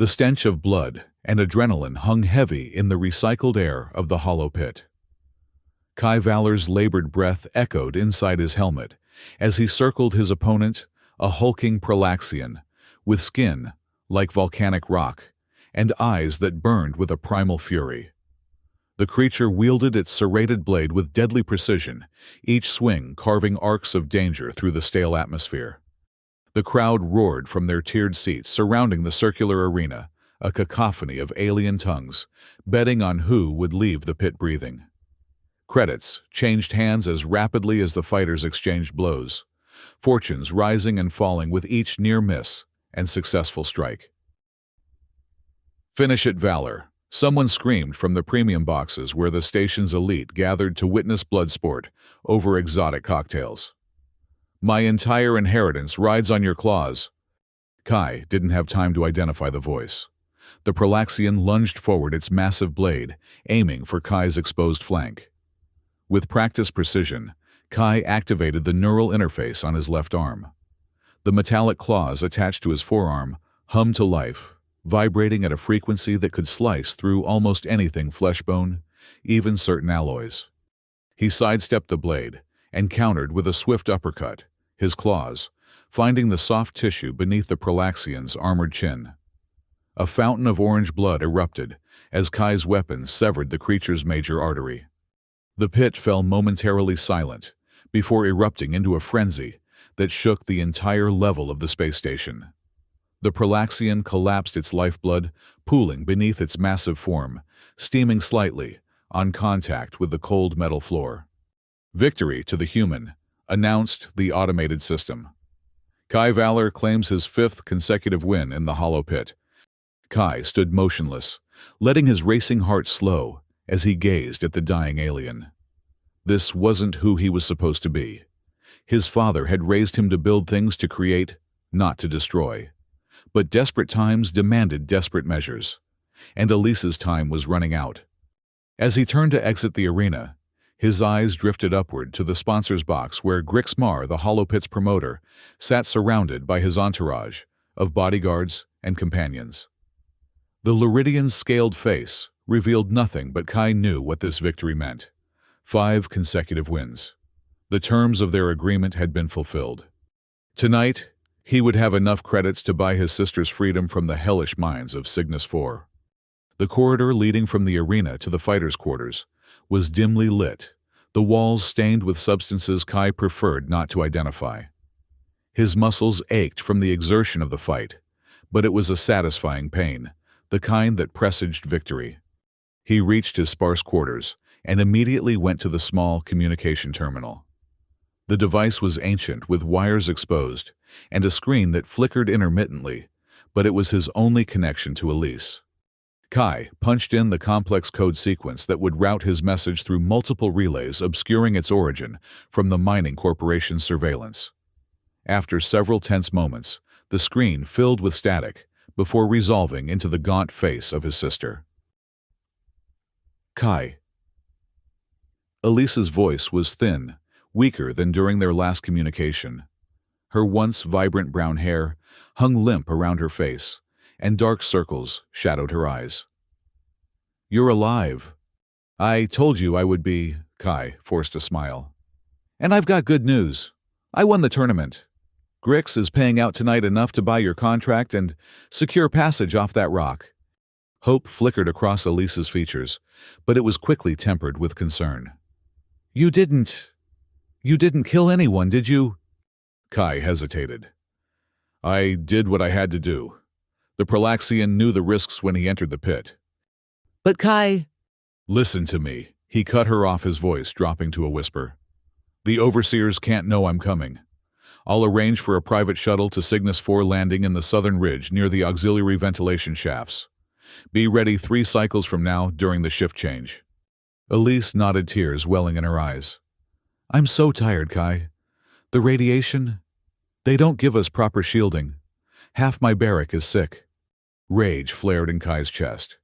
The stench of blood and adrenaline hung heavy in the recycled air of the hollow pit. Kai Valor's labored breath echoed inside his helmet as he circled his opponent, a hulking Pralaxian, with skin like volcanic rock and eyes that burned with a primal fury. The creature wielded its serrated blade with deadly precision, each swing carving arcs of danger through the stale atmosphere. The crowd roared from their tiered seats surrounding the circular arena, a cacophony of alien tongues, betting on who would leave the pit breathing. Credits changed hands as rapidly as the fighters exchanged blows, fortunes rising and falling with each near miss and successful strike. "Finish it, Valor!" Someone screamed from the premium boxes where the station's elite gathered to witness blood sport over exotic cocktails. "My entire inheritance rides on your claws." Kai didn't have time to identify the voice. The Pralaxian lunged forward its massive blade, aiming for Kai's exposed flank. With practiced precision, Kai activated the neural interface on his left arm. The metallic claws attached to his forearm hummed to life, vibrating at a frequency that could slice through almost anything flesh-bone, even certain alloys. He sidestepped the blade and countered with a swift uppercut, his claws finding the soft tissue beneath the Pralaxian's armored chin. A fountain of orange blood erupted as Kai's weapon severed the creature's major artery. The pit fell momentarily silent before erupting into a frenzy that shook the entire level of the space station. The Pralaxian collapsed, its lifeblood pooling beneath its massive form, steaming slightly on contact with the cold metal floor. "Victory to the human," announced the automated system. Kai Valor claims his 5th consecutive win in the hollow pit. Kai stood motionless, letting his racing heart slow as he gazed at the dying alien. This wasn't who he was supposed to be. His father had raised him to build things to create, not to destroy. But desperate times demanded desperate measures, and Elise's time was running out. As he turned to exit the arena, his eyes drifted upward to the sponsor's box where Grixmar, the Hollow Pit's promoter, sat surrounded by his entourage of bodyguards and companions. The Luridian's scaled face revealed nothing, but Kai knew what this victory meant. 5 consecutive wins. The terms of their agreement had been fulfilled. Tonight, he would have enough credits to buy his sister's freedom from the hellish minds of Cygnus 4. The corridor leading from the arena to the fighters' quarters was dimly lit, the walls stained with substances Kai preferred not to identify. His muscles ached from the exertion of the fight, but it was a satisfying pain, the kind that presaged victory. He reached his sparse quarters and immediately went to the small communication terminal. The device was ancient, with wires exposed and a screen that flickered intermittently, but it was his only connection to Elise. Kai punched in the complex code sequence that would route his message through multiple relays, obscuring its origin from the mining corporation's surveillance. After several tense moments, the screen filled with static before resolving into the gaunt face of his sister. "Kai." Elise's voice was thin, weaker than during their last communication. Her once vibrant brown hair hung limp around her face, and dark circles shadowed her eyes. "You're alive." "I told you I would be," Kai forced a smile. "And I've got good news. I won the tournament. Grix is paying out tonight enough to buy your contract and secure passage off that rock." Hope flickered across Elise's features, but it was quickly tempered with concern. You didn't kill anyone, did you?" Kai hesitated. "I did what I had to do. The Pralaxian knew the risks when he entered the pit." "But Kai—" "Listen to me," he cut her off, his voice dropping to a whisper. "The overseers can't know I'm coming. I'll arrange for a private shuttle to Cygnus 4 landing in the southern ridge near the auxiliary ventilation shafts. Be ready 3 cycles from now during the shift change." Elise nodded, tears welling in her eyes. "I'm so tired, Kai. The radiation? They don't give us proper shielding. Half my barrack is sick." Rage flared in Kai's chest.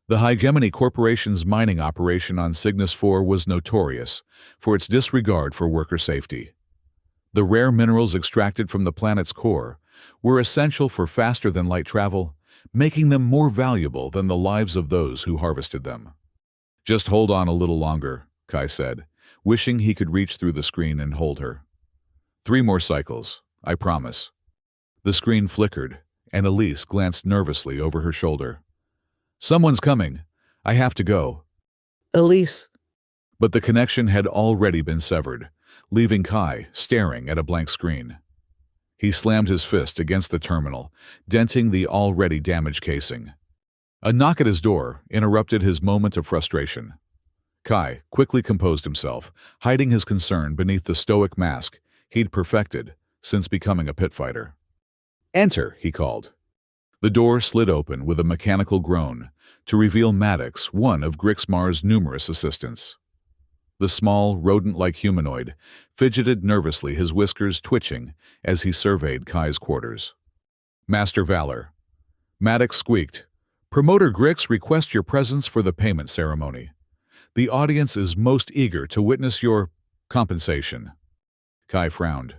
The Hegemony Corporation's mining operation on Cygnus 4 was notorious for its disregard for worker safety. The rare minerals extracted from the planet's core were essential for faster-than-light travel, making them more valuable than the lives of those who harvested them. Just hold on a little longer, Kai said, wishing he could reach through the screen and hold her. 3 more cycles, I promise. The screen flickered, and Elise glanced nervously over her shoulder. Someone's coming. I have to go. Elise. But the connection had already been severed, leaving Kai staring at a blank screen. He slammed his fist against the terminal, denting the already damaged casing. A knock at his door interrupted his moment of frustration. Kai quickly composed himself, hiding his concern beneath the stoic mask he'd perfected since becoming a pit fighter. Enter, he called. The door slid open with a mechanical groan to reveal Maddox, one of Grixmar's numerous assistants. The small, rodent-like humanoid fidgeted nervously, his whiskers twitching as he surveyed Kai's quarters. Master Valor. Maddox squeaked. Promoter Grix requests your presence for the payment ceremony. The audience is most eager to witness your compensation. Kai frowned.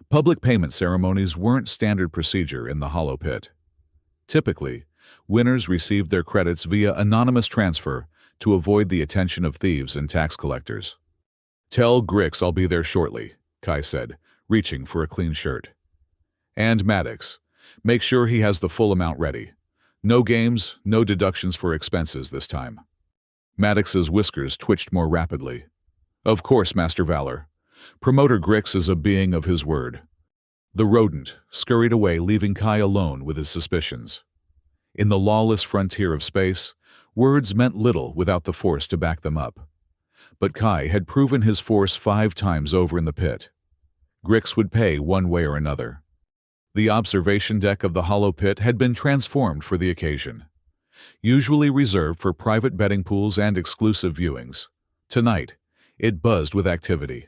Public payment ceremonies weren't standard procedure in the Hollow Pit. Typically, winners received their credits via anonymous transfer to avoid the attention of thieves and tax collectors. Tell Grix I'll be there shortly, Kai said, reaching for a clean shirt. And Maddox, make sure he has the full amount ready. No games, no deductions for expenses this time. Maddox's whiskers twitched more rapidly. Of course, Master Valor. Promoter Grix is a being of his word. The rodent scurried away, leaving Kai alone with his suspicions. In the lawless frontier of space, words meant little without the force to back them up. But Kai had proven his force 5 times over in the pit. Grix would pay one way or another. The observation deck of the Hollow Pit had been transformed for the occasion. Usually reserved for private betting pools and exclusive viewings, tonight it buzzed with activity.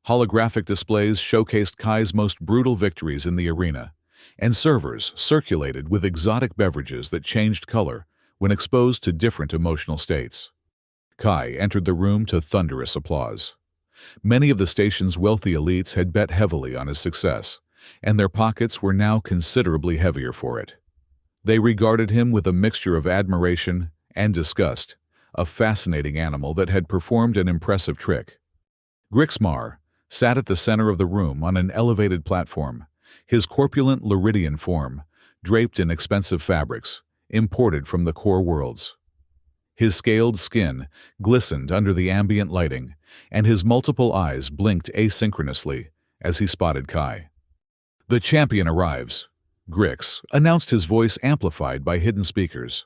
Holographic displays showcased Kai's most brutal victories in the arena, and servers circulated with exotic beverages that changed color when exposed to different emotional states. Kai entered the room to thunderous applause. Many of the station's wealthy elites had bet heavily on his success, and their pockets were now considerably heavier for it. They regarded him with a mixture of admiration and disgust, a fascinating animal that had performed an impressive trick. Grixmar sat at the center of the room on an elevated platform, his corpulent Luridian form draped in expensive fabrics imported from the core worlds. His scaled skin glistened under the ambient lighting, and his multiple eyes blinked asynchronously as he spotted Kai. The champion arrives, Grix announced, his voice amplified by hidden speakers.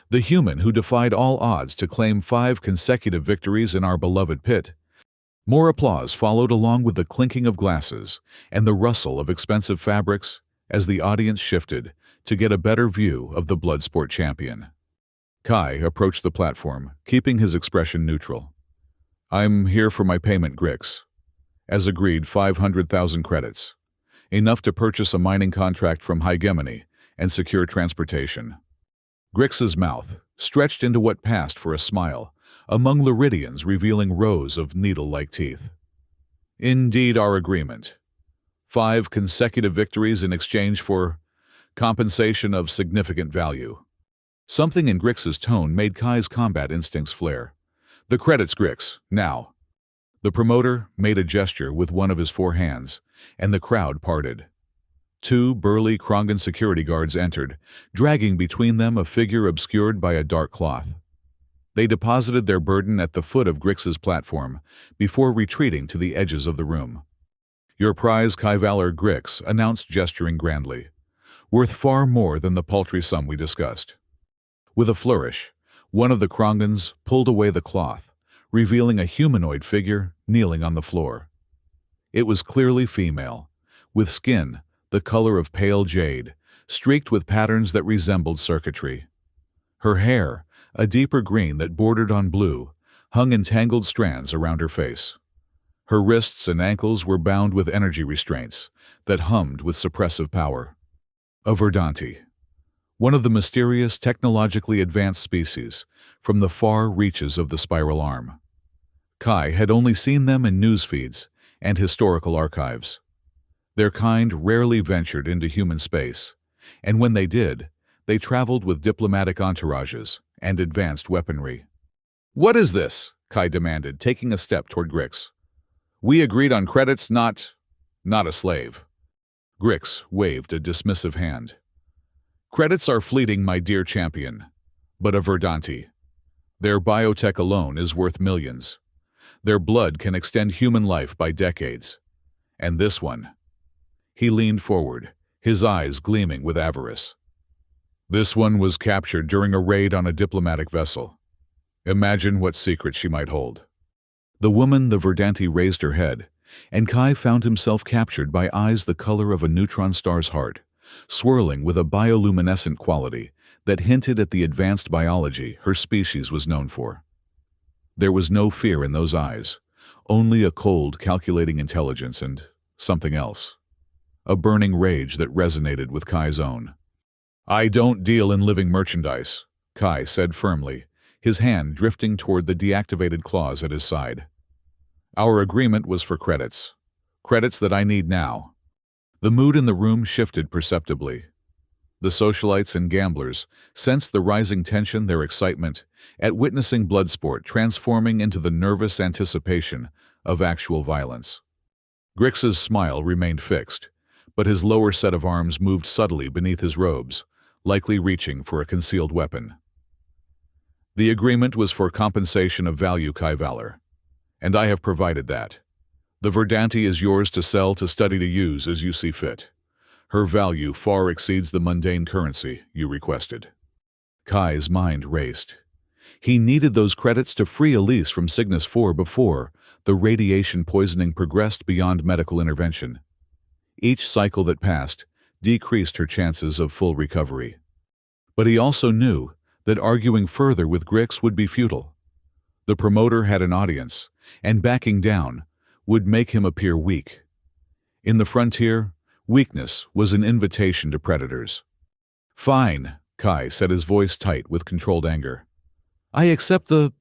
The human who defied all odds to claim 5 consecutive victories in our beloved pit. More applause followed, along with the clinking of glasses and the rustle of expensive fabrics as the audience shifted to get a better view of the Bloodsport champion. Kai approached the platform, keeping his expression neutral. I'm here for my payment, Grix. As agreed, 500,000 credits. Enough to purchase a mining contract from Hegemony and secure transportation. Grix's mouth stretched into what passed for a smile, among Luridians revealing rows of needle-like teeth. Indeed, our agreement. 5 consecutive victories in exchange for compensation of significant value. Something in Grix's tone made Kai's combat instincts flare. The credits, Grix, now. The promoter made a gesture with one of his 4 hands, and the crowd parted. 2 burly Krongan security guards entered, dragging between them a figure obscured by a dark cloth. They deposited their burden at the foot of Grix's platform before retreating to the edges of the room. Your prize, Kai Valor, Grix announced, gesturing grandly. Worth far more than the paltry sum we discussed. With a flourish, one of the Krongans pulled away the cloth, revealing a humanoid figure kneeling on the floor. It was clearly female, with skin the color of pale jade, streaked with patterns that resembled circuitry. Her hair, a deeper green that bordered on blue, hung in tangled strands around her face. Her wrists and ankles were bound with energy restraints that hummed with suppressive power. A Verdanti, one of the mysterious technologically advanced species from the far reaches of the Spiral Arm. Kai had only seen them in news feeds and historical archives. Their kind rarely ventured into human space, and when they did, They traveled with diplomatic entourages and advanced weaponry. "What is this?" Kai demanded, taking a step toward Grix. "We agreed on credits, not a slave." Grix waved a dismissive hand. "Credits are fleeting, my dear champion, but a Verdanti. Their biotech alone is worth millions. Their blood can extend human life by decades. And this one." He leaned forward, his eyes gleaming with avarice. "This one was captured during a raid on a diplomatic vessel. Imagine what secret she might hold." The woman, the Verdanti, raised her head, and Kai found himself captured by eyes the color of a neutron star's heart, swirling with a bioluminescent quality that hinted at the advanced biology her species was known for. There was no fear in those eyes, only a cold, calculating intelligence and something else. A burning rage that resonated with Kai's own. "I don't deal in living merchandise," Kai said firmly, his hand drifting toward the deactivated claws at his side. "Our agreement was for credits. Credits that I need now." The mood in the room shifted perceptibly. The socialites and gamblers sensed the rising tension, their excitement, at witnessing bloodsport transforming into the nervous anticipation of actual violence. Grix's smile remained fixed, but his lower set of arms moved subtly beneath his robes, likely reaching for a concealed weapon. "The agreement was for compensation of value, Kai Valor, and I have provided that. The Verdanti is yours to sell, to study, to use as you see fit. Her value far exceeds the mundane currency you requested." Kai's mind raced. He needed those credits to free Elise from Cygnus 4 before the radiation poisoning progressed beyond medical intervention. Each cycle that passed decreased her chances of full recovery. But he also knew that arguing further with Grix would be futile. The promoter had an audience, and backing down would make him appear weak. In the frontier, weakness was an invitation to predators. "Fine," Kai said, his voice tight with controlled anger. "I accept the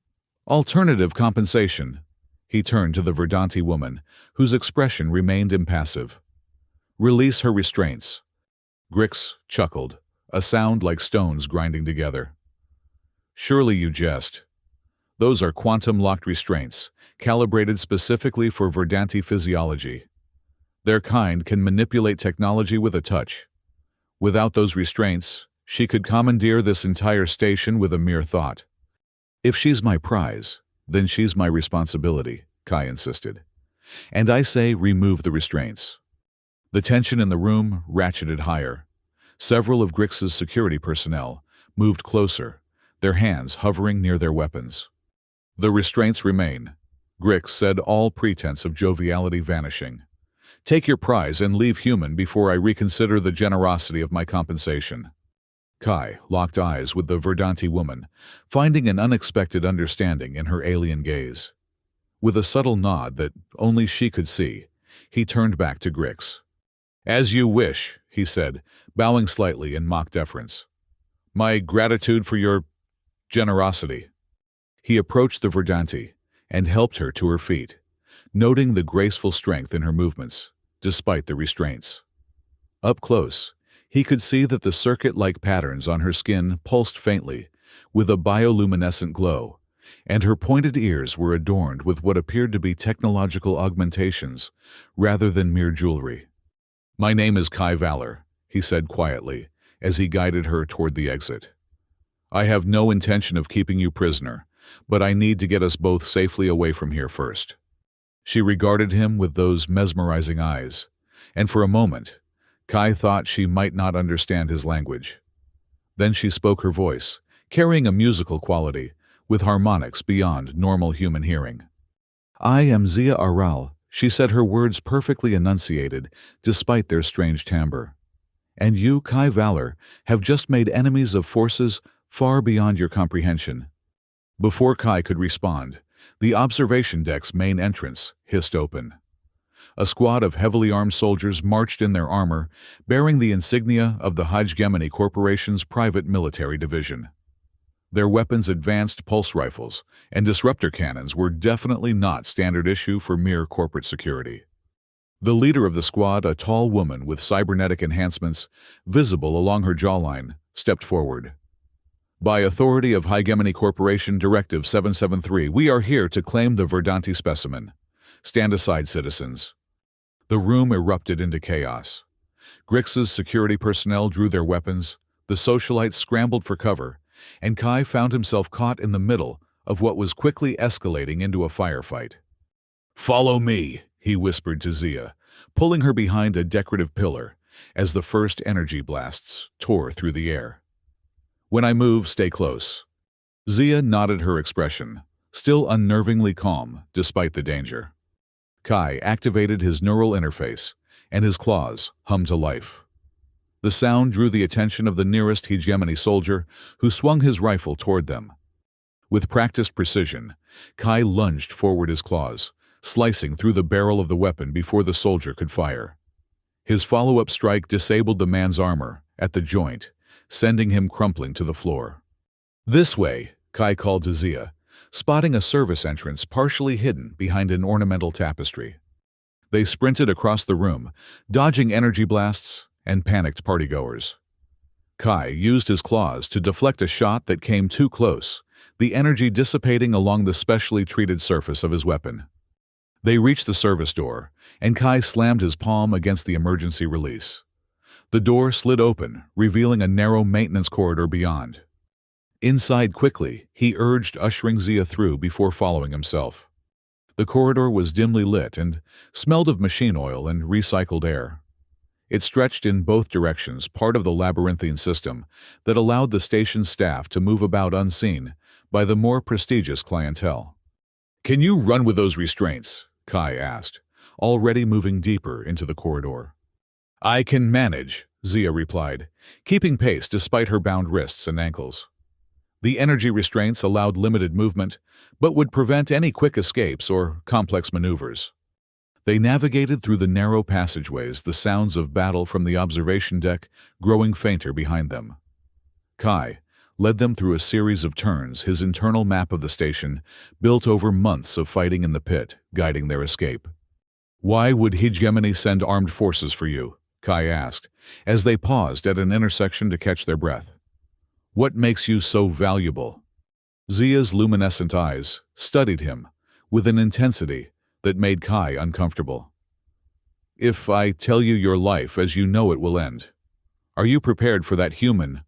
alternative compensation." He turned to the Verdanti woman, whose expression remained impassive. "Release her restraints." Grix chuckled, a sound like stones grinding together. "Surely you jest. Those are quantum-locked restraints, calibrated specifically for Verdanti physiology. Their kind can manipulate technology with a touch. Without those restraints, she could commandeer this entire station with a mere thought." "If she's my prize, then she's my responsibility," Kai insisted. "And I say remove the restraints." The tension in the room ratcheted higher. Several of Grix's security personnel moved closer, their hands hovering near their weapons. "The restraints remain," Grix said, all pretense of joviality vanishing. "Take your prize and leave human before I reconsider the generosity of my compensation." Kai locked eyes with the Verdanti woman, finding an unexpected understanding in her alien gaze. With a subtle nod that only she could see, he turned back to Grix. "As you wish," he said, bowing slightly in mock deference. "My gratitude for your generosity." He approached the Verdanti and helped her to her feet, noting the graceful strength in her movements, despite the restraints. Up close, he could see that the circuit-like patterns on her skin pulsed faintly, with a bioluminescent glow, and her pointed ears were adorned with what appeared to be technological augmentations rather than mere jewelry. "My name is Kai Valor," he said quietly, as he guided her toward the exit. "I have no intention of keeping you prisoner, but I need to get us both safely away from here first." She regarded him with those mesmerizing eyes, and for a moment, Kai thought she might not understand his language. Then she spoke, her voice carrying a musical quality, with harmonics beyond normal human hearing. "I am Zia Aral," she said, her words perfectly enunciated despite their strange timbre. "And you, Kai Valor, have just made enemies of forces far beyond your comprehension." Before Kai could respond, the observation deck's main entrance hissed open. A squad of heavily armed soldiers marched in their armor, bearing the insignia of the Hegemony Corporation's private military division. Their weapons, advanced pulse rifles and disruptor cannons, were definitely not standard issue for mere corporate security. The leader of the squad, a tall woman with cybernetic enhancements visible along her jawline, stepped forward. By authority of Hegemony Corporation Directive 773, we are here to claim the Verdanti specimen. Stand aside, citizens. The room erupted into chaos. Grix's security personnel drew their weapons, the socialites scrambled for cover, and Kai found himself caught in the middle of what was quickly escalating into a firefight. "Follow me," he whispered to Zia, pulling her behind a decorative pillar as the first energy blasts tore through the air. "When I move, stay close." Zia nodded, her expression still unnervingly calm despite the danger. Kai activated his neural interface, and his claws hummed to life. The sound drew the attention of the nearest Hegemony soldier, who swung his rifle toward them. With practiced precision, Kai lunged forward his claws, slicing through the barrel of the weapon before the soldier could fire. His follow-up strike disabled the man's armor at the joint, sending him crumpling to the floor. "This way," Kai called to Zia, spotting a service entrance partially hidden behind an ornamental tapestry. They sprinted across the room, dodging energy blasts and panicked partygoers. Kai used his claws to deflect a shot that came too close, the energy dissipating along the specially treated surface of his weapon. They reached the service door, and Kai slammed his palm against the emergency release. The door slid open, revealing a narrow maintenance corridor beyond. Inside quickly, he urged, ushering Zia through before following himself. The corridor was dimly lit and smelled of machine oil and recycled air. It stretched in both directions, part of the labyrinthine system that allowed the station's staff to move about unseen by the more prestigious clientele. "Can you run with those restraints?" Kai asked, already moving deeper into the corridor. "I can manage," Zia replied, keeping pace despite her bound wrists and ankles. The energy restraints allowed limited movement, but would prevent any quick escapes or complex maneuvers. They navigated through the narrow passageways, the sounds of battle from the observation deck growing fainter behind them. Kai led them through a series of turns, his internal map of the station built over months of fighting in the pit, guiding their escape. "Why would Hegemony send armed forces for you?" Kai asked, as they paused at an intersection to catch their breath. "What makes you so valuable?" Zia's luminescent eyes studied him with an intensity that made Kai uncomfortable. "If I tell you your life as you know it will end, are you prepared for that, human?"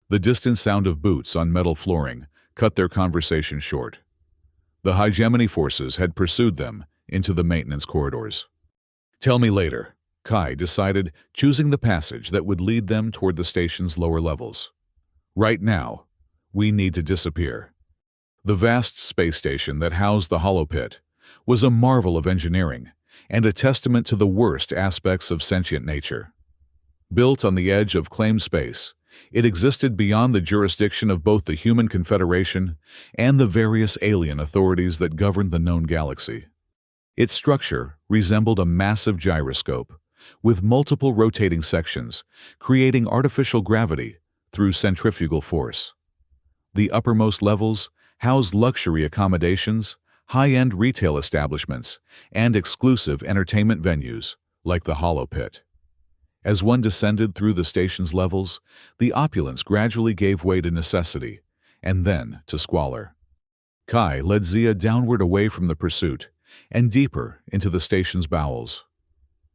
The distant sound of boots on metal flooring cut their conversation short. The Hegemony forces had pursued them into the maintenance corridors. "Tell me later," Kai decided, choosing the passage that would lead them toward the station's lower levels. "Right now, we need to disappear." The vast space station that housed the hollow pit was a marvel of engineering and a testament to the worst aspects of sentient nature. Built on the edge of claimed space, it existed beyond the jurisdiction of both the Human Confederation and the various alien authorities that governed the known galaxy. Its structure resembled a massive gyroscope, with multiple rotating sections, creating artificial gravity through centrifugal force. The uppermost levels housed luxury accommodations, high-end retail establishments, and exclusive entertainment venues, like the Hollow Pit. As one descended through the station's levels, the opulence gradually gave way to necessity, and then to squalor. Kai led Zia downward away from the pursuit, and deeper into the station's bowels.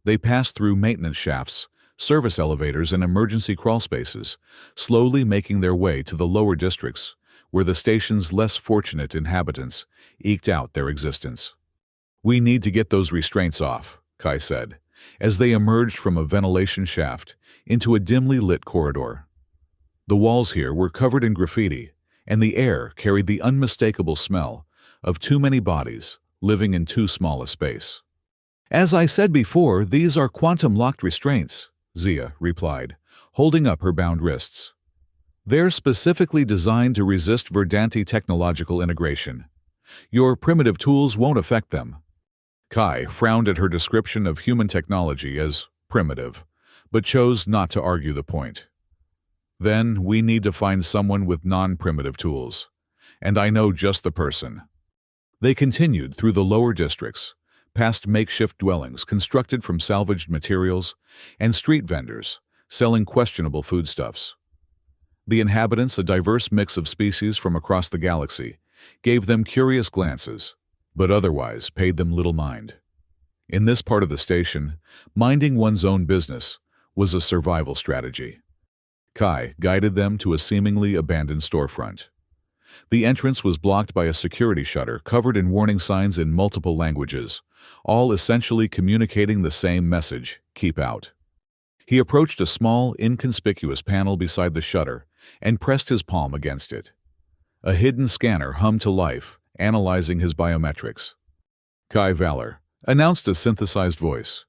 They passed through maintenance shafts, service elevators, and emergency crawl spaces, slowly making their way to the lower districts, where the station's less fortunate inhabitants eked out their existence. "We need to get those restraints off," Kai said, as they emerged from a ventilation shaft into a dimly lit corridor. The walls here were covered in graffiti, and the air carried the unmistakable smell of too many bodies living in too small a space. "As I said before, these are quantum-locked restraints," Zia replied, holding up her bound wrists. "They're specifically designed to resist Verdanti technological integration. Your primitive tools won't affect them." Kai frowned at her description of human technology as primitive, but chose not to argue the point. "Then we need to find someone with non-primitive tools, and I know just the person." They continued through the lower districts, past makeshift dwellings constructed from salvaged materials, and street vendors selling questionable foodstuffs. The inhabitants, a diverse mix of species from across the galaxy, gave them curious glances, but otherwise paid them little mind. In this part of the station, minding one's own business was a survival strategy. Kai guided them to a seemingly abandoned storefront. The entrance was blocked by a security shutter covered in warning signs in multiple languages, all essentially communicating the same message: keep out. He approached a small, inconspicuous panel beside the shutter and pressed his palm against it. A hidden scanner hummed to life, analyzing his biometrics. Kai Valor announced a synthesized voice.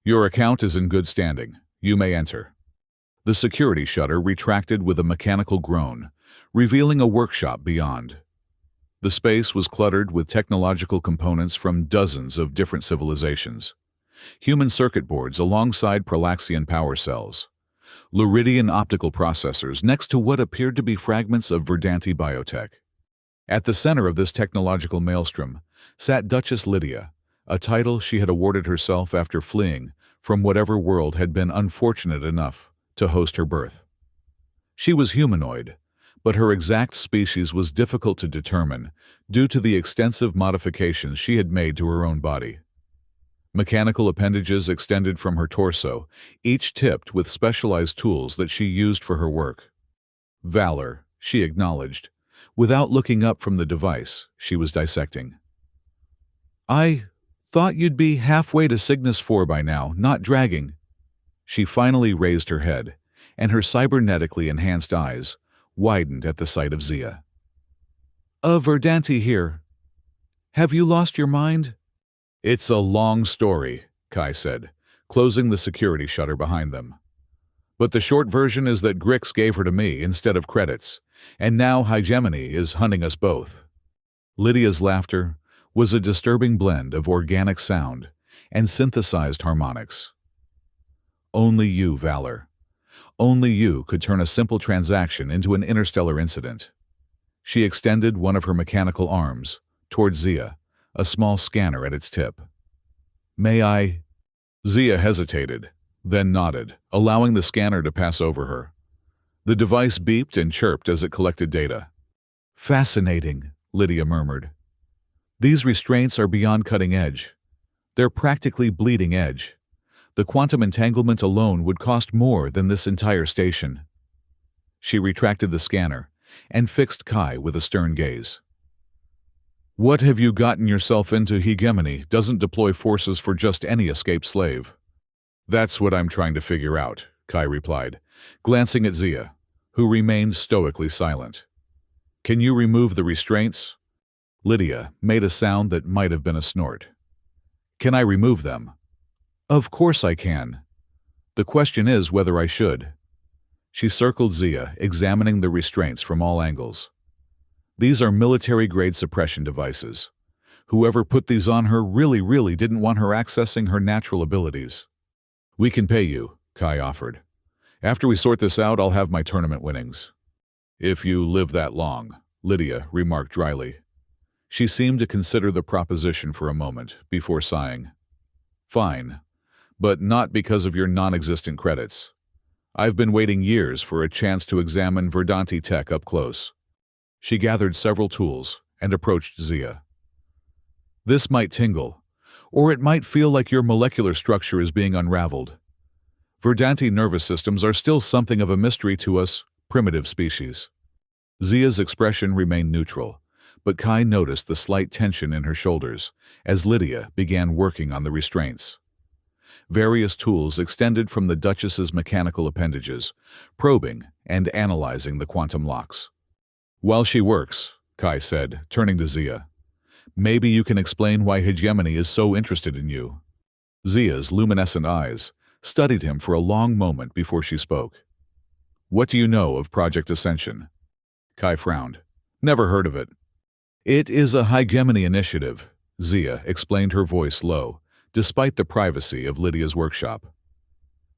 Your account is in good standing. You may enter. The security shutter retracted with a mechanical groan, revealing a workshop beyond. The space was cluttered with technological components from dozens of different civilizations. Human circuit boards alongside Pralaxian power cells. Luridian optical processors next to what appeared to be fragments of Verdanti biotech. At the center of this technological maelstrom sat Duchess Lydia, a title she had awarded herself after fleeing from whatever world had been unfortunate enough to host her birth. She was humanoid, but her exact species was difficult to determine due to the extensive modifications she had made to her own body. Mechanical appendages extended from her torso, each tipped with specialized tools that she used for her work. Valor, she acknowledged, without looking up from the device she was dissecting. I thought you'd be halfway to Cygnus 4 by now, not dragging. She finally raised her head, and her cybernetically enhanced eyes widened at the sight of Zia. Verdanti here. Have you lost your mind? It's a long story, Kai said, closing the security shutter behind them. But the short version is that Grix gave her to me instead of credits, and now Hegemony is hunting us both. Lydia's laughter was a disturbing blend of organic sound and synthesized harmonics. Only you, Valor. Only you could turn a simple transaction into an interstellar incident. She extended one of her mechanical arms toward Zia, a small scanner at its tip. May I? Zia hesitated, then nodded, allowing the scanner to pass over her. The device beeped and chirped as it collected data. Fascinating, Lydia murmured. These restraints are beyond cutting edge. They're practically bleeding edge. The quantum entanglement alone would cost more than this entire station. She retracted the scanner and fixed Kai with a stern gaze. What have you gotten yourself into? Hegemony doesn't deploy forces for just any escaped slave. That's what I'm trying to figure out, Kai replied, glancing at Zia, who remained stoically silent. Can you remove the restraints? Lydia made a sound that might have been a snort. Can I remove them? Of course I can. The question is whether I should. She circled Zia, examining the restraints from all angles. These are military-grade suppression devices. Whoever put these on her really didn't want her accessing her natural abilities. We can pay you, Kai offered. After we sort this out, I'll have my tournament winnings. If you live that long, Lydia remarked dryly. She seemed to consider the proposition for a moment before sighing. Fine, but not because of your non-existent credits. I've been waiting years for a chance to examine Verdanti tech up close. She gathered several tools and approached Zia. This might tingle, or it might feel like your molecular structure is being unraveled. Verdanti nervous systems are still something of a mystery to us, primitive species. Zia's expression remained neutral, but Kai noticed the slight tension in her shoulders as Lydia began working on the restraints. Various tools extended from the Duchess's mechanical appendages, probing and analyzing the quantum locks. While she works, Kai said, turning to Zia, maybe you can explain why Hegemony is so interested in you. Zia's luminescent eyes studied him for a long moment before she spoke. What do you know of Project Ascension? Kai frowned. Never heard of it. It is a Hegemony initiative, Zia explained, her voice low, despite the privacy of Lydia's workshop.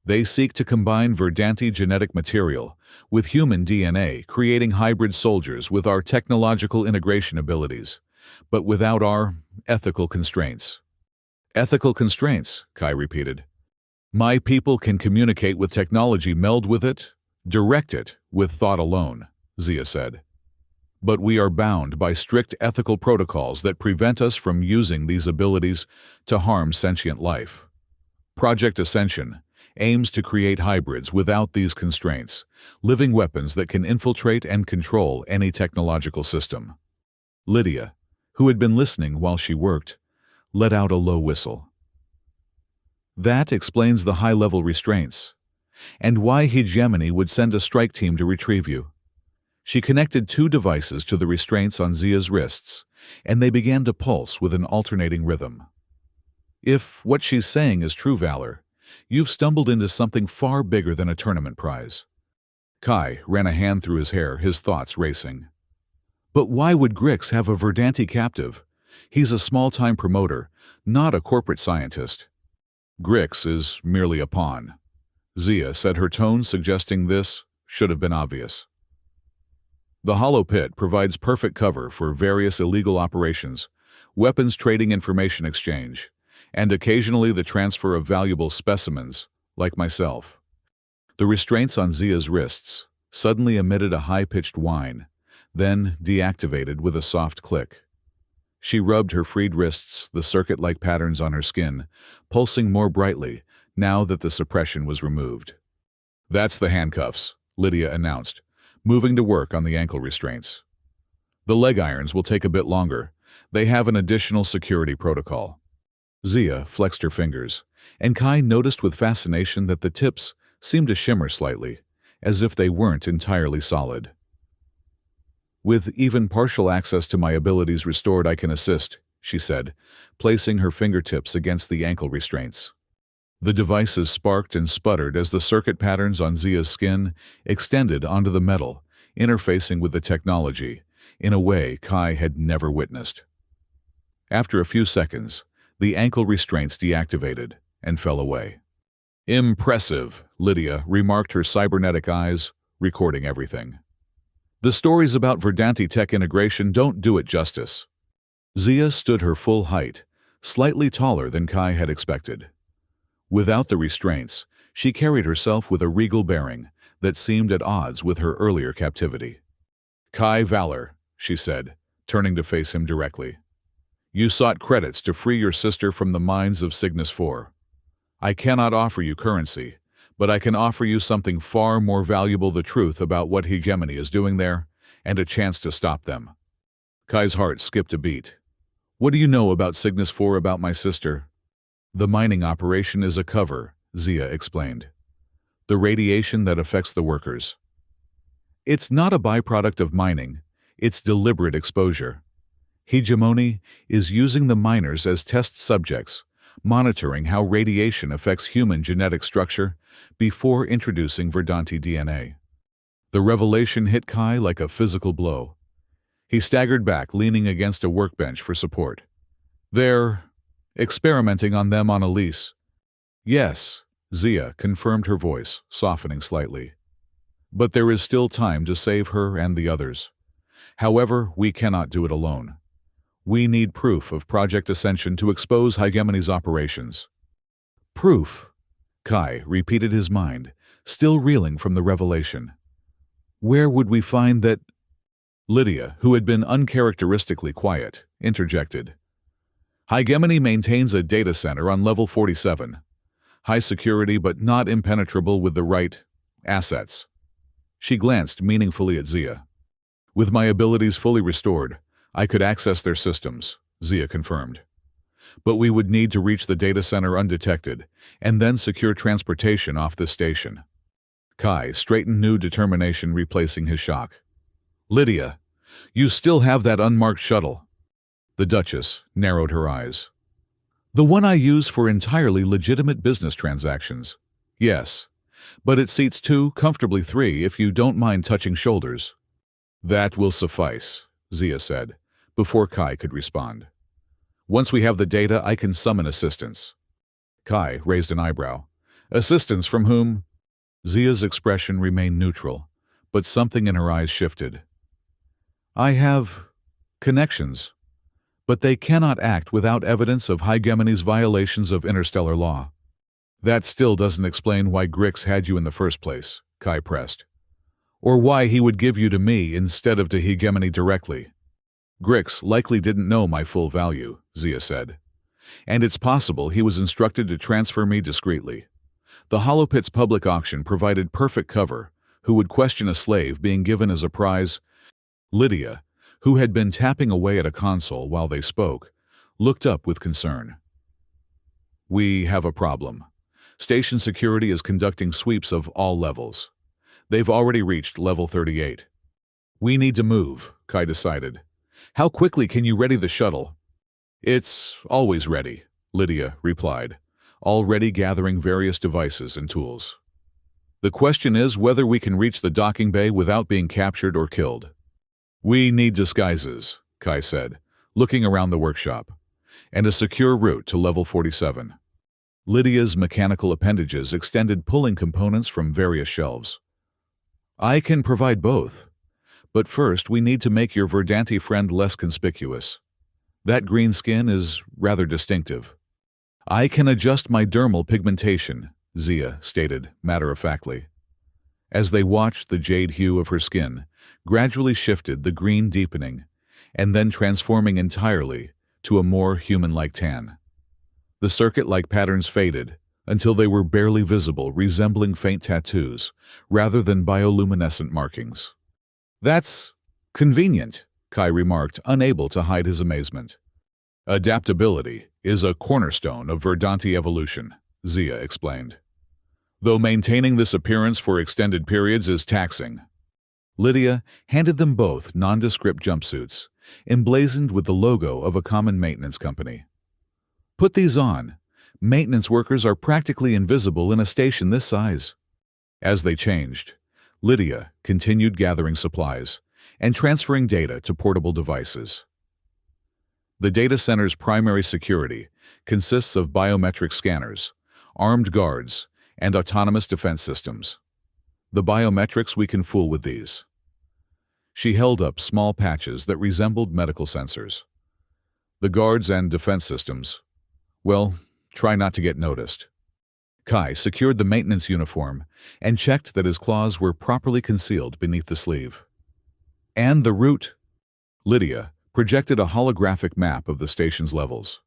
They seek to combine Verdanti genetic material with human DNA, creating hybrid soldiers with our technological integration abilities, but without our ethical constraints. Ethical constraints, Kai repeated. My people can communicate with technology, meld with it, direct it with thought alone, Zia said. But we are bound by strict ethical protocols that prevent us from using these abilities to harm sentient life. Project Ascension aims to create hybrids without these constraints, living weapons that can infiltrate and control any technological system. Lydia, who had been listening while she worked, let out a low whistle. That explains the high-level restraints, and why Hegemony would send a strike team to retrieve you. She connected two devices to the restraints on Zia's wrists, and they began to pulse with an alternating rhythm. If what she's saying is true, Valor, you've stumbled into something far bigger than a tournament prize. Kai ran a hand through his hair, his thoughts racing. But why would Grix have a Verdanti captive? He's a small-time promoter, not a corporate scientist. Grix is merely a pawn. Zia said, her tone suggesting this should have been obvious. The Hollow Pit provides perfect cover for various illegal operations, weapons trading, information exchange, and occasionally the transfer of valuable specimens, like myself. The restraints on Zia's wrists suddenly emitted a high-pitched whine, then deactivated with a soft click. She rubbed her freed wrists, the circuit-like patterns on her skin, pulsing more brightly now that the suppression was removed. That's the handcuffs, Lydia announced, moving to work on the ankle restraints. The leg irons will take a bit longer. They have an additional security protocol. Zia flexed her fingers, and Kai noticed with fascination that the tips seemed to shimmer slightly, as if they weren't entirely solid. With even partial access to my abilities restored, I can assist, she said, placing her fingertips against the ankle restraints. The devices sparked and sputtered as the circuit patterns on Zia's skin extended onto the metal, interfacing with the technology in a way Kai had never witnessed. After a few seconds, the ankle restraints deactivated and fell away. Impressive, Lydia remarked, her cybernetic eyes recording everything. The stories about Verdanti tech integration don't do it justice. Zia stood her full height, slightly taller than Kai had expected. Without the restraints, she carried herself with a regal bearing that seemed at odds with her earlier captivity. Kai Valor, she said, turning to face him directly. You sought credits to free your sister from the mines of Cygnus 4. I cannot offer you currency, but I can offer you something far more valuable: the truth about what Hegemony is doing there, and a chance to stop them. Kai's heart skipped a beat. What do you know about Cygnus 4, about my sister? The mining operation is a cover, Zia explained. The radiation that affects the workers. It's not a byproduct of mining, it's deliberate exposure. Hegemony is using the miners as test subjects, monitoring how radiation affects human genetic structure before introducing Verdanti DNA. The revelation hit Kai like a physical blow. He staggered back, leaning against a workbench for support. They're experimenting on them on Elise. Yes, Zia confirmed, her voice softening slightly. But there is still time to save her and the others. However, we cannot do it alone. We need proof of Project Ascension to expose Hegemony's operations. Proof? Kai repeated, his mind still reeling from the revelation. Where would we find that? Lydia, who had been uncharacteristically quiet, interjected. Hegemony maintains a data center on level 47. High security but not impenetrable with the right assets. She glanced meaningfully at Zia. With my abilities fully restored, I could access their systems, Zia confirmed. But we would need to reach the data center undetected, and then secure transportation off this station. Kai straightened, new determination replacing his shock. Lydia, you still have that unmarked shuttle. The Duchess narrowed her eyes. The one I use for entirely legitimate business transactions. Yes, but it seats 2, comfortably 3 if you don't mind touching shoulders. That will suffice, Zia said, before Kai could respond. Once we have the data, I can summon assistance. Kai raised an eyebrow. Assistance from whom? Zia's expression remained neutral, but something in her eyes shifted. I have connections, but they cannot act without evidence of Hegemony's violations of interstellar law. That still doesn't explain why Grix had you in the first place, Kai pressed. Or why he would give you to me instead of to Hegemony directly. Grix likely didn't know my full value, Zia said. And it's possible he was instructed to transfer me discreetly. The Holopit's public auction provided perfect cover. Who would question a slave being given as a prize? Lydia, who had been tapping away at a console while they spoke, looked up with concern. We have a problem. Station security is conducting sweeps of all levels. They've already reached level 38. We need to move, Kai decided. How quickly can you ready the shuttle? It's always ready, Lydia replied, already gathering various devices and tools. The question is whether we can reach the docking bay without being captured or killed. We need disguises, Kai said, looking around the workshop, and a secure route to level 47. Lydia's mechanical appendages extended pulling components from various shelves. I can provide both, but first we need to make your Verdanti friend less conspicuous. That green skin is rather distinctive. I can adjust my dermal pigmentation, Zia stated matter-of-factly. As they watched, the jade hue of her skin gradually shifted, the green deepening, and then transforming entirely to a more human-like tan. The circuit-like patterns faded until they were barely visible, resembling faint tattoos rather than bioluminescent markings. That's convenient, Kai remarked, unable to hide his amazement. Adaptability is a cornerstone of Verdanti evolution, Zia explained. Though maintaining this appearance for extended periods is taxing. Lydia handed them both nondescript jumpsuits, emblazoned with the logo of a common maintenance company. Put these on. Maintenance workers are practically invisible in a station this size. As they changed, Lydia continued gathering supplies and transferring data to portable devices. The data center's primary security consists of biometric scanners, armed guards, and autonomous defense systems. The biometrics, we can fool with these. She held up small patches that resembled medical sensors. The guards and defense systems, well, try not to get noticed. Kai secured the maintenance uniform and checked that his claws were properly concealed beneath the sleeve. And the route? Lydia projected a holographic map of the station's levels.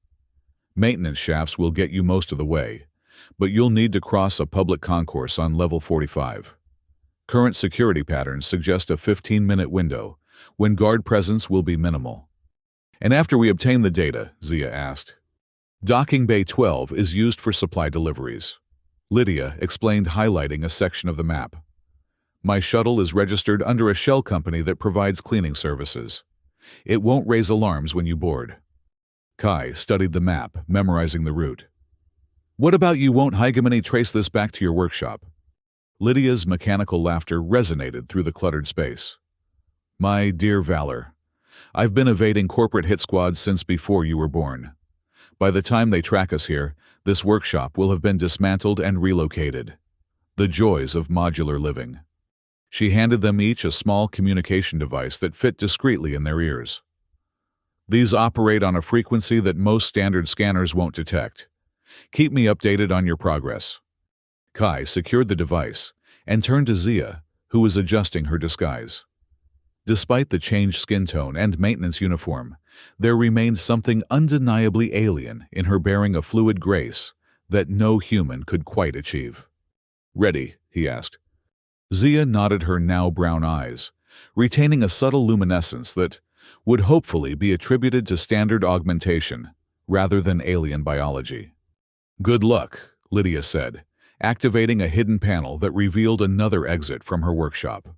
Maintenance shafts will get you most of the way, but you'll need to cross a public concourse on level 45. Current security patterns suggest a 15-minute window when guard presence will be minimal. And after we obtain the data, Zia asked. Docking Bay 12 is used for supply deliveries. Lydia explained, highlighting a section of the map. My shuttle is registered under a shell company that provides cleaning services. It won't raise alarms when you board. Kai studied the map, memorizing the route. What about you won't Hegemony trace this back to your workshop? Lydia's mechanical laughter resonated through the cluttered space. My dear Valor, I've been evading corporate hit squads since before you were born. By the time they track us here, this workshop will have been dismantled and relocated. The joys of modular living. She handed them each a small communication device that fit discreetly in their ears. These operate on a frequency that most standard scanners won't detect. Keep me updated on your progress. Kai secured the device and turned to Zia, who was adjusting her disguise. Despite the changed skin tone and maintenance uniform, there remained something undeniably alien in her, bearing a fluid grace that no human could quite achieve. Ready? He asked. Zia nodded her now brown eyes, retaining a subtle luminescence that would hopefully be attributed to standard augmentation rather than alien biology. Good luck, Lydia said, activating a hidden panel that revealed another exit from her workshop.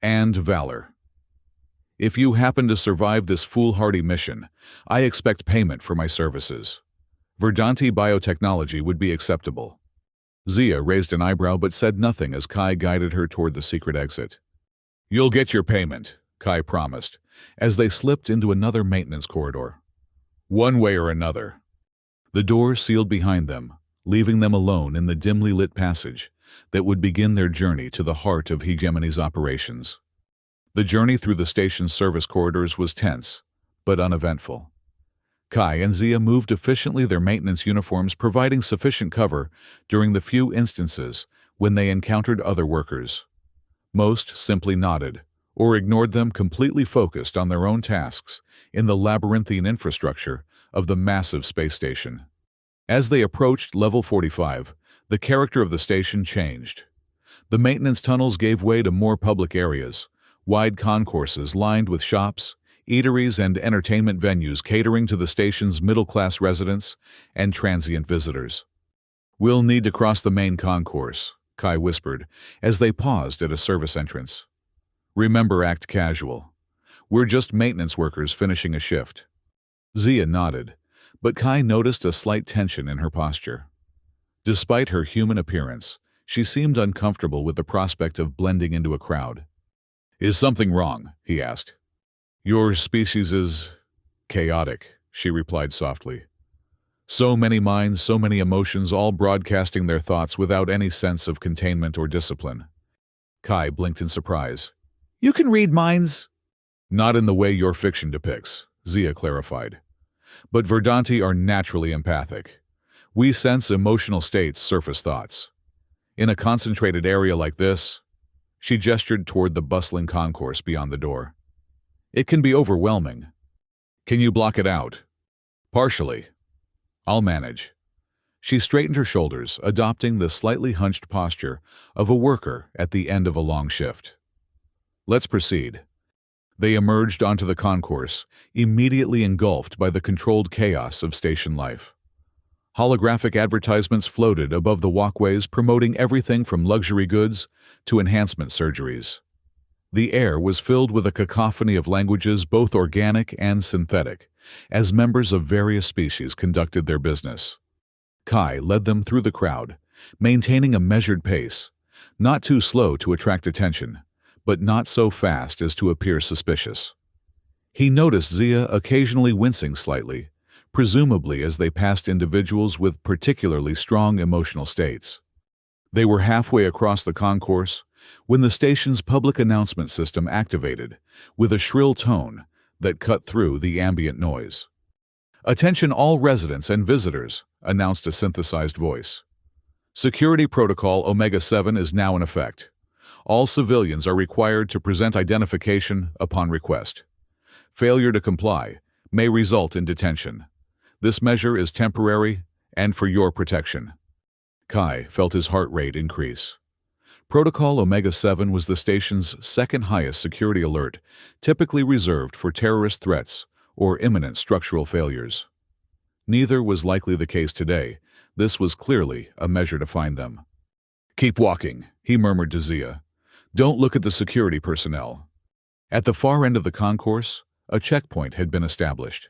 And Valor. If you happen to survive this foolhardy mission, I expect payment for my services. Verdanti biotechnology would be acceptable. Zia raised an eyebrow but said nothing as Kai guided her toward the secret exit. You'll get your payment, Kai promised, as they slipped into another maintenance corridor. One way or another. The door sealed behind them, leaving them alone in the dimly lit passage that would begin their journey to the heart of Hegemony's operations. The journey through the station's service corridors was tense, but uneventful. Kai and Zia moved efficiently, their maintenance uniforms providing sufficient cover during the few instances when they encountered other workers. Most simply nodded, or ignored them, completely focused on their own tasks in the labyrinthine infrastructure of the massive space station. As they approached level 45, the character of the station changed. The maintenance tunnels gave way to more public areas, wide concourses lined with shops, eateries, and entertainment venues catering to the station's middle-class residents and transient visitors. "We'll need to cross the main concourse," Kai whispered as they paused at a service entrance. "Remember, act casual. We're just maintenance workers finishing a shift." Zia nodded, but Kai noticed a slight tension in her posture. Despite her human appearance, she seemed uncomfortable with the prospect of blending into a crowd. "Is something wrong?" he asked. "Your species is chaotic," she replied softly. "So many minds, so many emotions, all broadcasting their thoughts without any sense of containment or discipline." Kai blinked in surprise. You can read minds. "Not in the way your fiction depicts," Zia clarified. "But Verdanti are naturally empathic. We sense emotional states, surface thoughts. In a concentrated area like this," she gestured toward the bustling concourse beyond the door, "it can be overwhelming. Can you block it out?" "Partially. I'll manage." She straightened her shoulders, adopting the slightly hunched posture of a worker at the end of a long shift. "Let's proceed." They emerged onto the concourse, immediately engulfed by the controlled chaos of station life. Holographic advertisements floated above the walkways, promoting everything from luxury goods to enhancement surgeries. The air was filled with a cacophony of languages, both organic and synthetic, as members of various species conducted their business. Kai led them through the crowd, maintaining a measured pace, not too slow to attract attention, but not so fast as to appear suspicious. He noticed Zia occasionally wincing slightly, presumably as they passed individuals with particularly strong emotional states. They were halfway across the concourse when the station's public announcement system activated with a shrill tone that cut through the ambient noise. "Attention all residents and visitors," announced a synthesized voice. "Security Protocol Omega-7 is now in effect. All civilians are required to present identification upon request. Failure to comply may result in detention. This measure is temporary and for your protection." Kai felt his heart rate increase. Protocol Omega-7 was the station's second highest security alert, typically reserved for terrorist threats or imminent structural failures. Neither was likely the case today. This was clearly a measure to find them. "Keep walking," he murmured to Zia. "Don't look at the security personnel." At the far end of the concourse, a checkpoint had been established.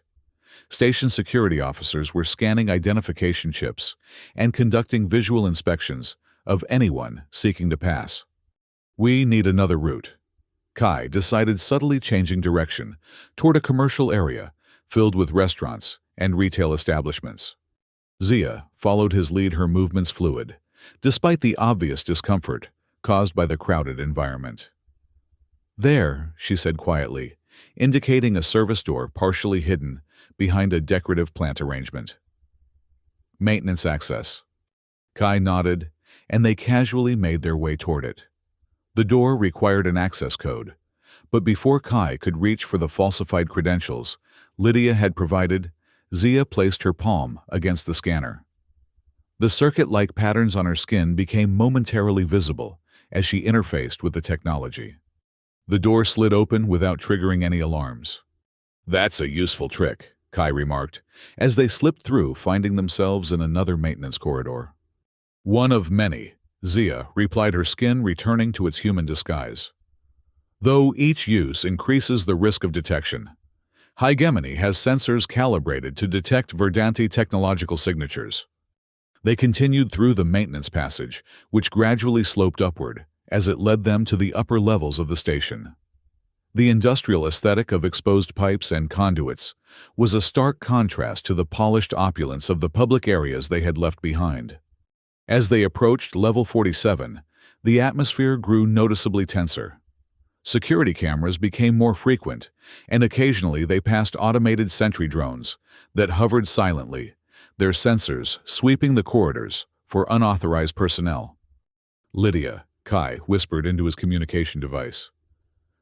Station security officers were scanning identification chips and conducting visual inspections of anyone seeking to pass. "We need another route." Kai decided, subtly changing direction toward a commercial area filled with restaurants and retail establishments. Zia followed his lead, her movements fluid, despite the obvious discomfort caused by the crowded environment. "There," she said quietly, indicating a service door partially hidden behind a decorative plant arrangement. "Maintenance access." Kai nodded, and they casually made their way toward it. The door required an access code, but before Kai could reach for the falsified credentials Lydia had provided, Zia placed her palm against the scanner. The circuit-like patterns on her skin became momentarily visible as she interfaced with the technology. The door slid open without triggering any alarms. "That's a useful trick," Kai remarked, as they slipped through, finding themselves in another maintenance corridor. "One of many," Zia replied, her skin returning to its human disguise. "Though each use increases the risk of detection. Hegemony has sensors calibrated to detect Verdanti technological signatures." They continued through the maintenance passage, which gradually sloped upward as it led them to the upper levels of the station. The industrial aesthetic of exposed pipes and conduits was a stark contrast to the polished opulence of the public areas they had left behind. As they approached level 47, the atmosphere grew noticeably tenser. Security cameras became more frequent, and occasionally they passed automated sentry drones that hovered silently, their sensors sweeping the corridors for unauthorized personnel. "Lydia," Kai whispered into his communication device.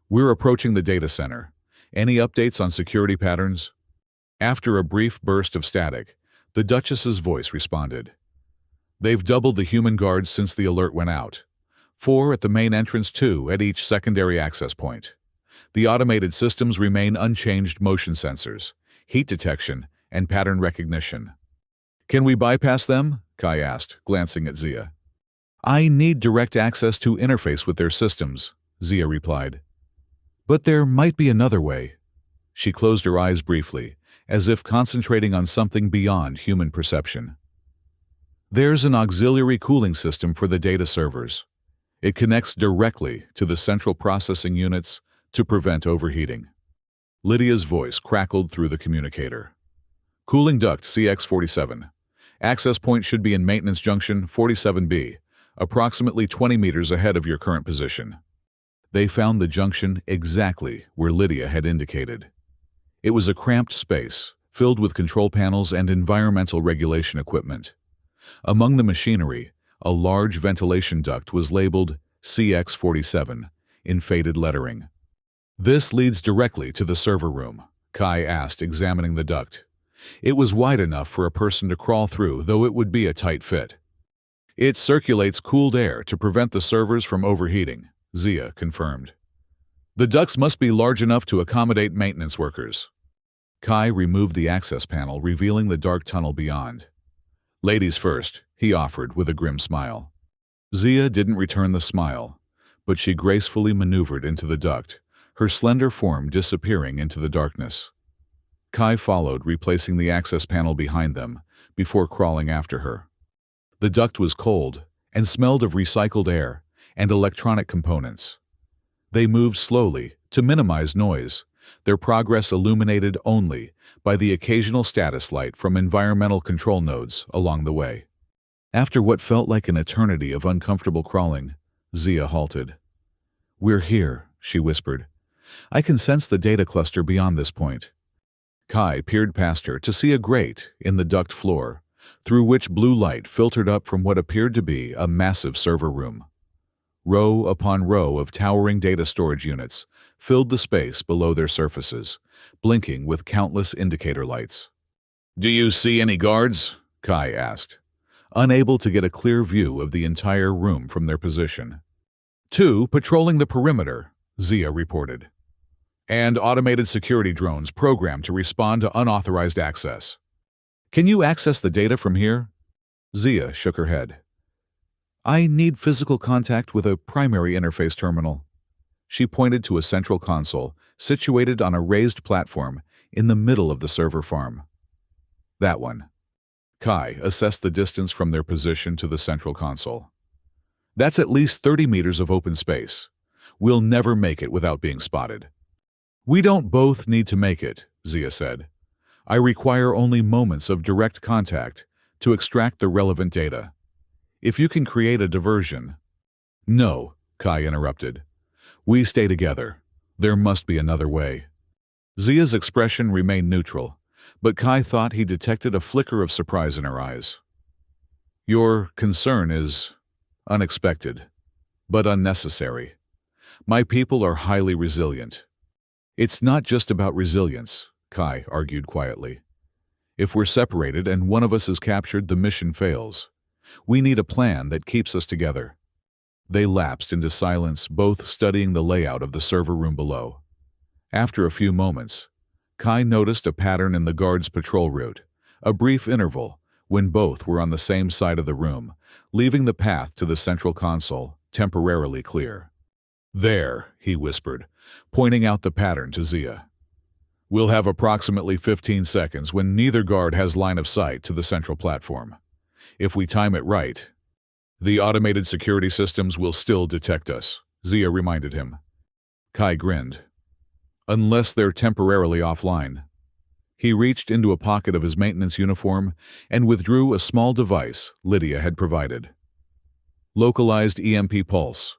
"We're approaching the data center. Any updates on security patterns?" After a brief burst of static, the Duchess's voice responded. "They've doubled the human guards since the alert went out. 4 at the main entrance, 2 at each secondary access point. The automated systems remain unchanged: motion sensors, heat detection, and pattern recognition." "Can we bypass them?" Kai asked, glancing at Zia. "I need direct access to interface with their systems," Zia replied. "But there might be another way." She closed her eyes briefly, as if concentrating on something beyond human perception. "There's an auxiliary cooling system for the data servers. It connects directly to the central processing units to prevent overheating." Lydia's voice crackled through the communicator. "Cooling duct CX-47. Access point should be in Maintenance Junction 47B, approximately 20 meters ahead of your current position." They found the junction exactly where Lydia had indicated. It was a cramped space, filled with control panels and environmental regulation equipment. Among the machinery, a large ventilation duct was labeled CX-47 in faded lettering. "This leads directly to the server room," Kai asked, examining the duct. It was wide enough for a person to crawl through, though it would be a tight fit. "It circulates cooled air to prevent the servers from overheating," Zia confirmed. "The ducts must be large enough to accommodate maintenance workers." Kai removed the access panel, revealing the dark tunnel beyond. "Ladies first," he offered with a grim smile. Zia didn't return the smile, but she gracefully maneuvered into the duct, her slender form disappearing into the darkness. Kai followed, replacing the access panel behind them, before crawling after her. The duct was cold and smelled of recycled air and electronic components. They moved slowly to minimize noise, their progress illuminated only by the occasional status light from environmental control nodes along the way. After what felt like an eternity of uncomfortable crawling, Zia halted. "We're here," she whispered. "I can sense the data cluster beyond this point." Kai peered past her to see a grate in the duct floor, through which blue light filtered up from what appeared to be a massive server room. Row upon row of towering data storage units filled the space below their surfaces, blinking with countless indicator lights. "Do you see any guards?" Kai asked, unable to get a clear view of the entire room from their position. "2 patrolling the perimeter," Zia reported. "And automated security drones programmed to respond to unauthorized access." "Can you access the data from here?" Zia shook her head. "I need physical contact with a primary interface terminal." She pointed to a central console situated on a raised platform in the middle of the server farm. "That one." Kai assessed the distance from their position to the central console. "That's at least 30 meters of open space. We'll never make it without being spotted." "We don't both need to make it," Zia said. "I require only moments of direct contact to extract the relevant data. If you can create a diversion—" "No," Kai interrupted. "We stay together. There must be another way." Zia's expression remained neutral, but Kai thought he detected a flicker of surprise in her eyes. "Your concern is unexpected, but unnecessary. My people are highly resilient." "It's not just about resilience," Kai argued quietly. "If we're separated and one of us is captured, the mission fails. We need a plan that keeps us together." They lapsed into silence, both studying the layout of the server room below. After a few moments, Kai noticed a pattern in the guard's patrol route, a brief interval when both were on the same side of the room, leaving the path to the central console temporarily clear. "There," he whispered, pointing out the pattern to Zia. "We'll have approximately 15 seconds when neither guard has line of sight to the central platform. If we time it right, the automated security systems will still detect us," Zia reminded him. Kai grinned. "Unless they're temporarily offline." He reached into a pocket of his maintenance uniform and withdrew a small device Lydia had provided. "Localized EMP pulse.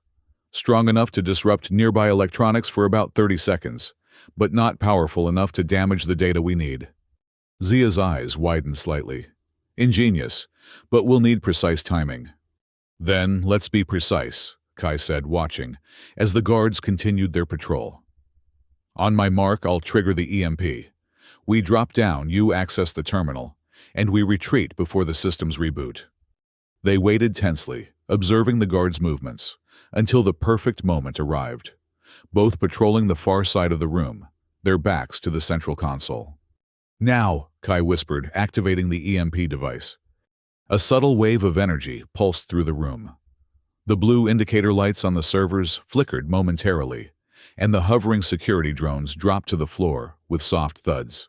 Strong enough to disrupt nearby electronics for about 30 seconds, but not powerful enough to damage the data we need." Zia's eyes widened slightly. "Ingenious, but we'll need precise timing." "Then let's be precise," Kai said, watching, as the guards continued their patrol. On my mark, I'll trigger the EMP. We drop down, you access the terminal, and we retreat before the systems reboot. They waited tensely, observing the guards' movements, until the perfect moment arrived, both patrolling the far side of the room, their backs to the central console. Now, Kai whispered, activating the EMP device. A subtle wave of energy pulsed through the room. The blue indicator lights on the servers flickered momentarily, and the hovering security drones dropped to the floor with soft thuds.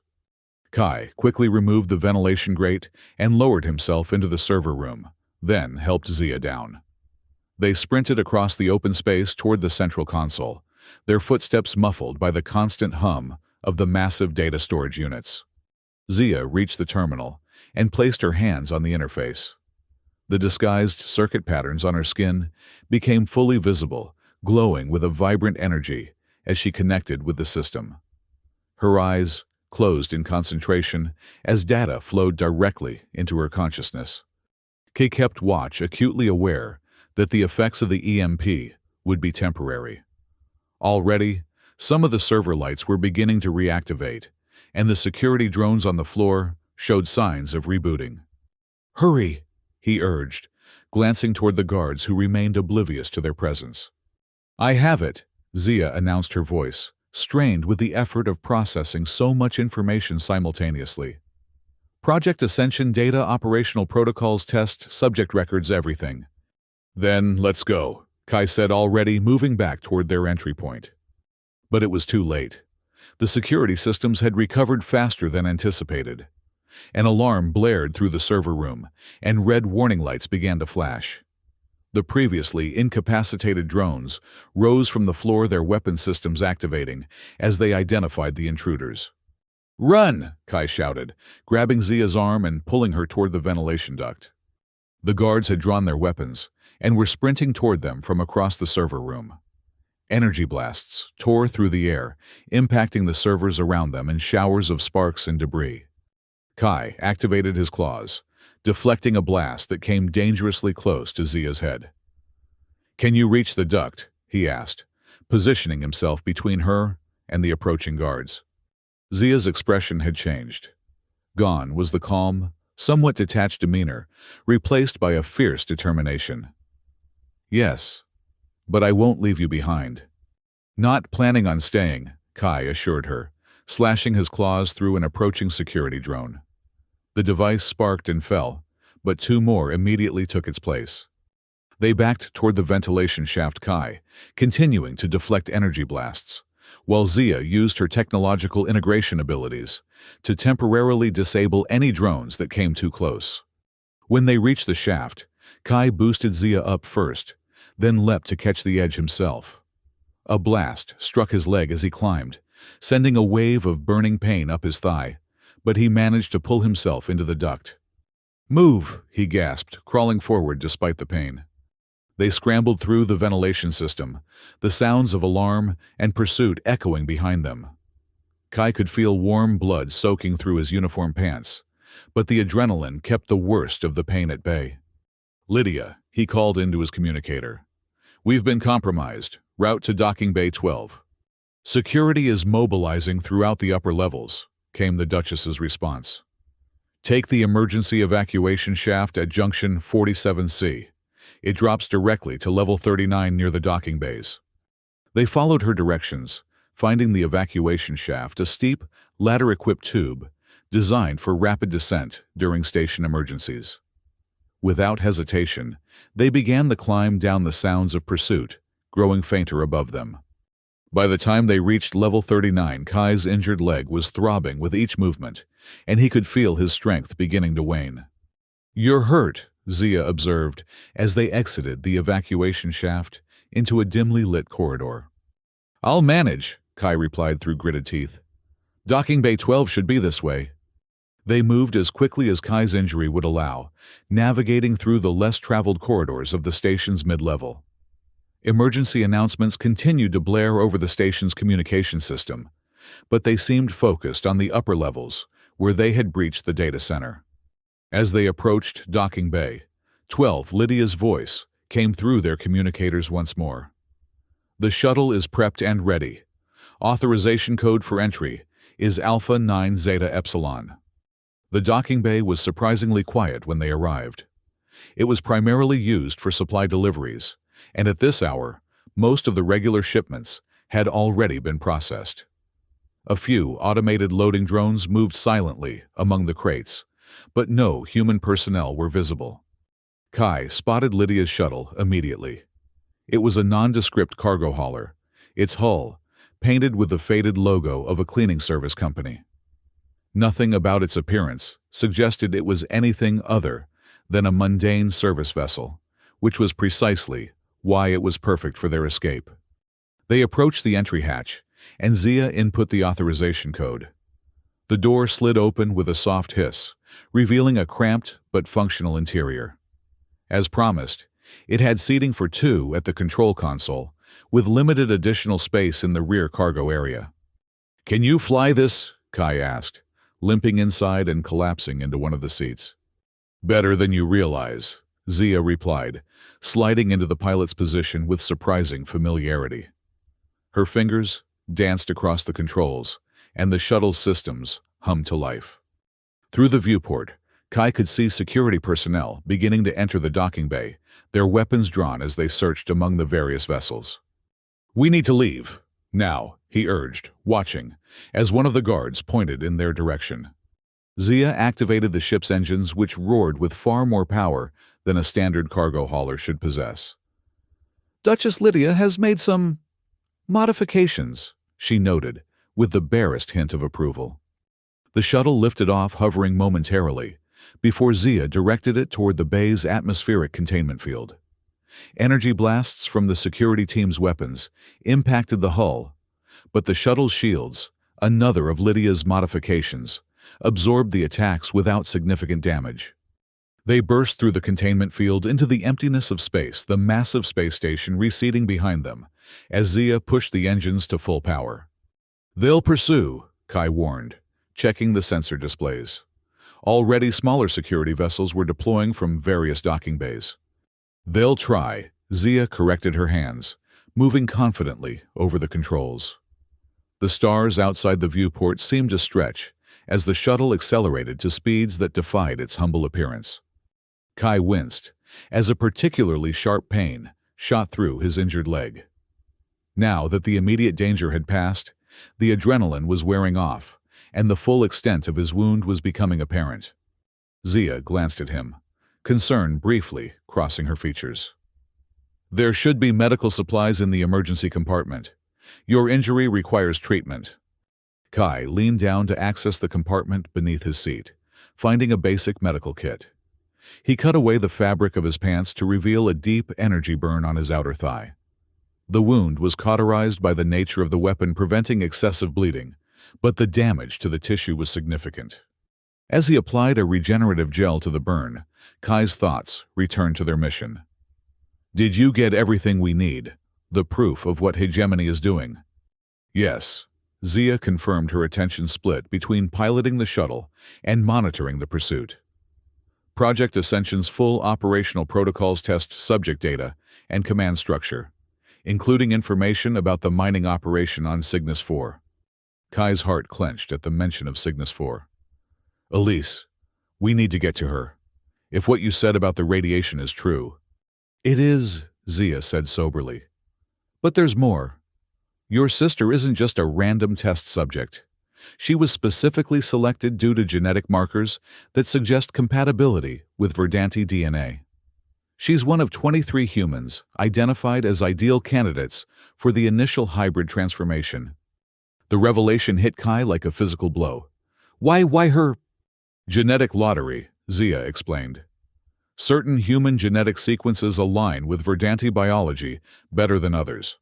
Kai quickly removed the ventilation grate and lowered himself into the server room, then helped Zia down. They sprinted across the open space toward the central console, their footsteps muffled by the constant hum of the massive data storage units. Zia reached the terminal and placed her hands on the interface. The disguised circuit patterns on her skin became fully visible, glowing with a vibrant energy as she connected with the system. Her eyes closed in concentration as data flowed directly into her consciousness. Kay kept watch, acutely aware that the effects of the EMP would be temporary. Already, some of the server lights were beginning to reactivate, and the security drones on the floor showed signs of rebooting. "Hurry!" he urged, glancing toward the guards who remained oblivious to their presence. "I have it," Zia announced, her voice strained with the effort of processing so much information simultaneously. "Project Ascension data, operational protocols, test, subject records, everything." "Then let's go," Kai said, already moving back toward their entry point. But it was too late. The security systems had recovered faster than anticipated. An alarm blared through the server room, and red warning lights began to flash. The previously incapacitated drones rose from the floor, their weapon systems activating as they identified the intruders. "Run!" Kai shouted, grabbing Zia's arm and pulling her toward the ventilation duct. The guards had drawn their weapons and were sprinting toward them from across the server room. Energy blasts tore through the air, impacting the servers around them in showers of sparks and debris. Kai activated his claws, deflecting a blast that came dangerously close to Zia's head. "Can you reach the duct?" he asked, positioning himself between her and the approaching guards. Zia's expression had changed. Gone was the calm, somewhat detached demeanor, replaced by a fierce determination. "Yes, but I won't leave you behind." "Not planning on staying," Kai assured her, slashing his claws through an approaching security drone. The device sparked and fell, but two more immediately took its place. They backed toward the ventilation shaft, Kai, continuing to deflect energy blasts, while Zia used her technological integration abilities to temporarily disable any drones that came too close. When they reached the shaft, Kai boosted Zia up first, then leapt to catch the edge himself. A blast struck his leg as he climbed, sending a wave of burning pain up his thigh, but he managed to pull himself into the duct. "Move!" he gasped, crawling forward despite the pain. They scrambled through the ventilation system, the sounds of alarm and pursuit echoing behind them. Kai could feel warm blood soaking through his uniform pants, but the adrenaline kept the worst of the pain at bay. "Lydia," he called into his communicator. "We've been compromised. Route to Docking Bay 12. "Security is mobilizing throughout the upper levels," came the Duchess's response. "Take the emergency evacuation shaft at junction 47C. It drops directly to level 39 near the docking bays." They followed her directions, finding the evacuation shaft, a steep, ladder-equipped tube designed for rapid descent during station emergencies. Without hesitation, they began the climb down, the sounds of pursuit growing fainter above them. By the time they reached level 39, Kai's injured leg was throbbing with each movement, and he could feel his strength beginning to wane. "You're hurt," Zia observed as they exited the evacuation shaft into a dimly lit corridor. "I'll manage," Kai replied through gritted teeth. "Docking Bay 12 should be this way." They moved as quickly as Kai's injury would allow, navigating through the less traveled corridors of the station's mid-level. Emergency announcements continued to blare over the station's communication system, but they seemed focused on the upper levels, where they had breached the data center. As they approached Docking Bay 12, Lydia's voice came through their communicators once more. The shuttle is prepped and ready. Authorization code for entry is Alpha 9 Zeta Epsilon. The docking bay was surprisingly quiet when they arrived. It was primarily used for supply deliveries, and at this hour, most of the regular shipments had already been processed. A few automated loading drones moved silently among the crates, but no human personnel were visible. Kai spotted Lydia's shuttle immediately. It was a nondescript cargo hauler, its hull painted with the faded logo of a cleaning service company. Nothing about its appearance suggested it was anything other than a mundane service vessel, which was precisely why it was perfect for their escape. They approached the entry hatch, and Zia input the authorization code. The door slid open with a soft hiss, revealing a cramped but functional interior. As promised, it had seating for two at the control console, with limited additional space in the rear cargo area. "Can you fly this?" Kai asked, limping inside and collapsing into one of the seats. "Better than you realize," Zia replied, sliding into the pilot's position with surprising familiarity. Her fingers danced across the controls, and the shuttle's systems hummed to life. Through the viewport, Kai could see security personnel beginning to enter the docking bay, their weapons drawn as they searched among the various vessels. "We need to leave now," he urged, watching, as one of the guards pointed in their direction. Zia activated the ship's engines, which roared with far more power than a standard cargo hauler should possess. Duchess Lydia has made some modifications, she noted, with the barest hint of approval. The shuttle lifted off, hovering momentarily, before Zia directed it toward the bay's atmospheric containment field. Energy blasts from the security team's weapons impacted the hull, but the shuttle's shields, another of Lydia's modifications, absorbed the attacks without significant damage. They burst through the containment field into the emptiness of space, the massive space station receding behind them, as Zia pushed the engines to full power. "They'll pursue," Kai warned, checking the sensor displays. Already smaller security vessels were deploying from various docking bays. "They'll try," Zia corrected her hands, moving confidently over the controls. The stars outside the viewport seemed to stretch as the shuttle accelerated to speeds that defied its humble appearance. Kai winced as a particularly sharp pain shot through his injured leg. Now that the immediate danger had passed, the adrenaline was wearing off, and the full extent of his wound was becoming apparent. Zia glanced at him, concern briefly crossing her features. "There should be medical supplies in the emergency compartment. Your injury requires treatment." Kai leaned down to access the compartment beneath his seat, finding a basic medical kit. He cut away the fabric of his pants to reveal a deep energy burn on his outer thigh. The wound was cauterized by the nature of the weapon, preventing excessive bleeding, but the damage to the tissue was significant. As he applied a regenerative gel to the burn, Kai's thoughts returned to their mission. "Did you get everything we need? The proof of what hegemony is doing?" "Yes." Zia confirmed, her attention split between piloting the shuttle and monitoring the pursuit. Project Ascension's full operational protocols, test subject data, and command structure, including information about the mining operation on Cygnus 4. Kai's heart clenched at the mention of Cygnus 4. "Elise, we need to get to her. If what you said about the radiation is true." "It is," Zia said soberly. "But there's more. Your sister isn't just a random test subject. She was specifically selected due to genetic markers that suggest compatibility with Verdanti DNA. She's one of 23 humans identified as ideal candidates for the initial hybrid transformation." The revelation hit Kai like a physical blow. Why her?" "Genetic lottery," Zia explained. "Certain human genetic sequences align with Verdanti biology better than others.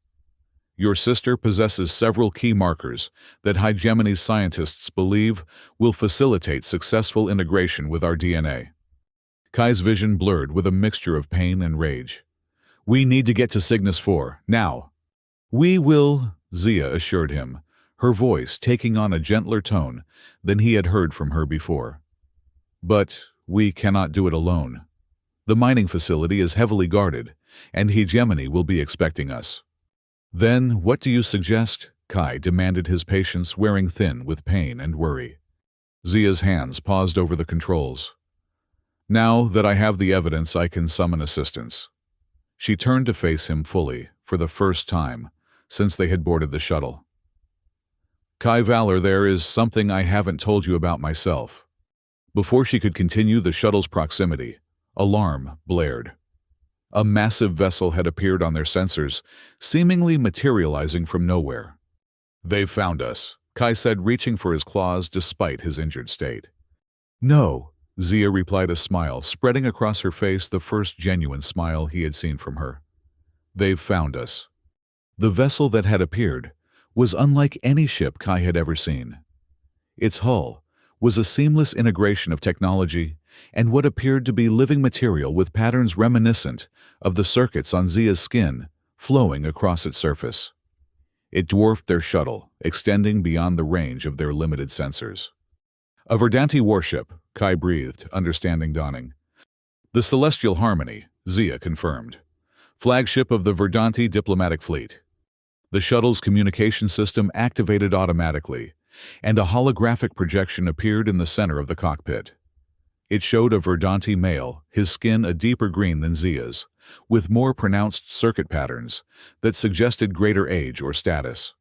Your sister possesses several key markers that hegemony scientists believe will facilitate successful integration with our DNA." Kai's vision blurred with a mixture of pain and rage. "We need to get to Cygnus 4, now." "We will," Zia assured him, her voice taking on a gentler tone than he had heard from her before. "But we cannot do it alone." The mining facility is heavily guarded, and Hegemony will be expecting us. Then, what do you suggest? Kai demanded, his patience wearing thin with pain and worry. Zia's hands paused over the controls. Now that I have the evidence, I can summon assistance. She turned to face him fully, for the first time, since they had boarded the shuttle. Kai Valor, there is something I haven't told you about myself. Before she could continue, the shuttle's proximity, alarm blared. A massive vessel had appeared on their sensors, seemingly materializing from nowhere. They've found us, Kai said, reaching for his claws despite his injured state. No, Zia replied, a smile spreading across her face, the first genuine smile he had seen from her. They've found us. The vessel that had appeared was unlike any ship Kai had ever seen. Its hull was a seamless integration of technology and what appeared to be living material, with patterns reminiscent of the circuits on Zia's skin flowing across its surface. It dwarfed their shuttle, extending beyond the range of their limited sensors. A Verdanti warship, Kai breathed, understanding dawning. The Celestial Harmony, Zia confirmed. Flagship of the Verdanti diplomatic fleet. The shuttle's communication system activated automatically, and a holographic projection appeared in the center of the cockpit. It showed a Verdanti male, his skin a deeper green than Zia's, with more pronounced circuit patterns that suggested greater age or status.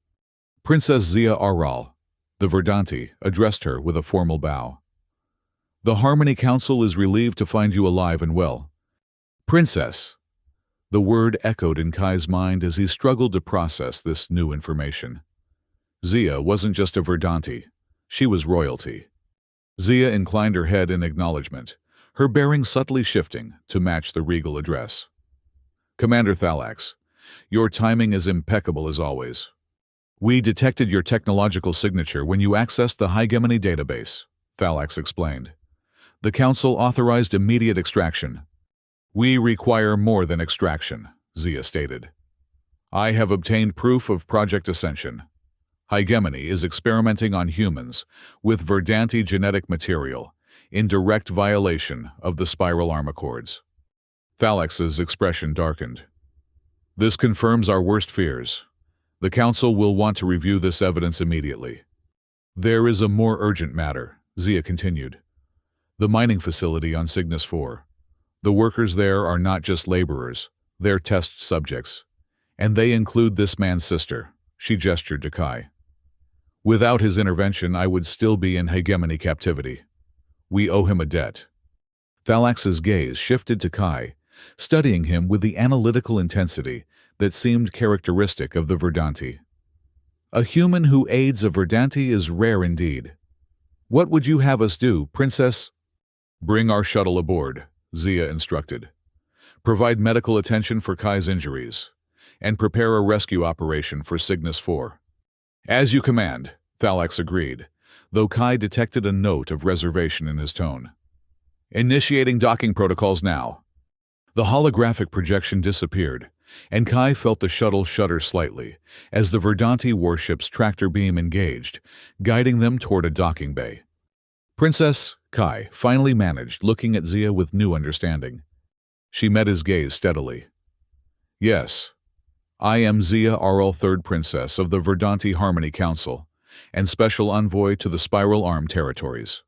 Princess Zia Aral, the Verdanti, addressed her with a formal bow. The Harmony Council is relieved to find you alive and well. Princess! The word echoed in Kai's mind as he struggled to process this new information. Zia wasn't just a Verdanti, she was royalty. Zia inclined her head in acknowledgement, her bearing subtly shifting to match the regal address. Commander Thalax, your timing is impeccable as always. We detected your technological signature when you accessed the Hegemony database, Thalax explained. The Council authorized immediate extraction. We require more than extraction, Zia stated. I have obtained proof of Project Ascension. Hegemony is experimenting on humans with Verdanti genetic material in direct violation of the Spiral Arm Accords. Thalax's expression darkened. This confirms our worst fears. The Council will want to review this evidence immediately. There is a more urgent matter, Zia continued. The mining facility on Cygnus 4. The workers there are not just laborers, they're test subjects. And they include this man's sister, she gestured to Kai. Without his intervention, I would still be in Hegemony captivity. We owe him a debt. Thalax's gaze shifted to Kai, studying him with the analytical intensity that seemed characteristic of the Verdanti. A human who aids a Verdanti is rare indeed. What would you have us do, Princess? Bring our shuttle aboard, Zia instructed. Provide medical attention for Kai's injuries, and prepare a rescue operation for Cygnus 4. As you command, Thalax agreed, though Kai detected a note of reservation in his tone. Initiating docking protocols now. The holographic projection disappeared, and Kai felt the shuttle shudder slightly as the Verdanti warship's tractor beam engaged, guiding them toward a docking bay. Princess, Kai finally managed, looking at Zia with new understanding. She met his gaze steadily. Yes, I am Zia Aral, third princess of the Verdanti Harmony Council, and special envoy to the Spiral Arm territories.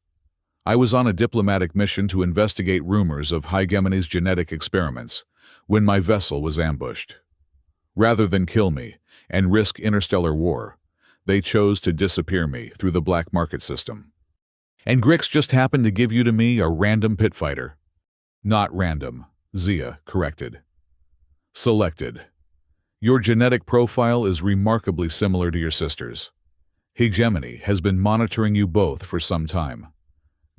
I was on a diplomatic mission to investigate rumors of Hegemony's genetic experiments when my vessel was ambushed. Rather than kill me and risk interstellar war, they chose to disappear me through the black market system. And Grix just happened to give you to me, a random pit fighter. Not random, Zia corrected. Selected. Your genetic profile is remarkably similar to your sister's. Hegemony has been monitoring you both for some time.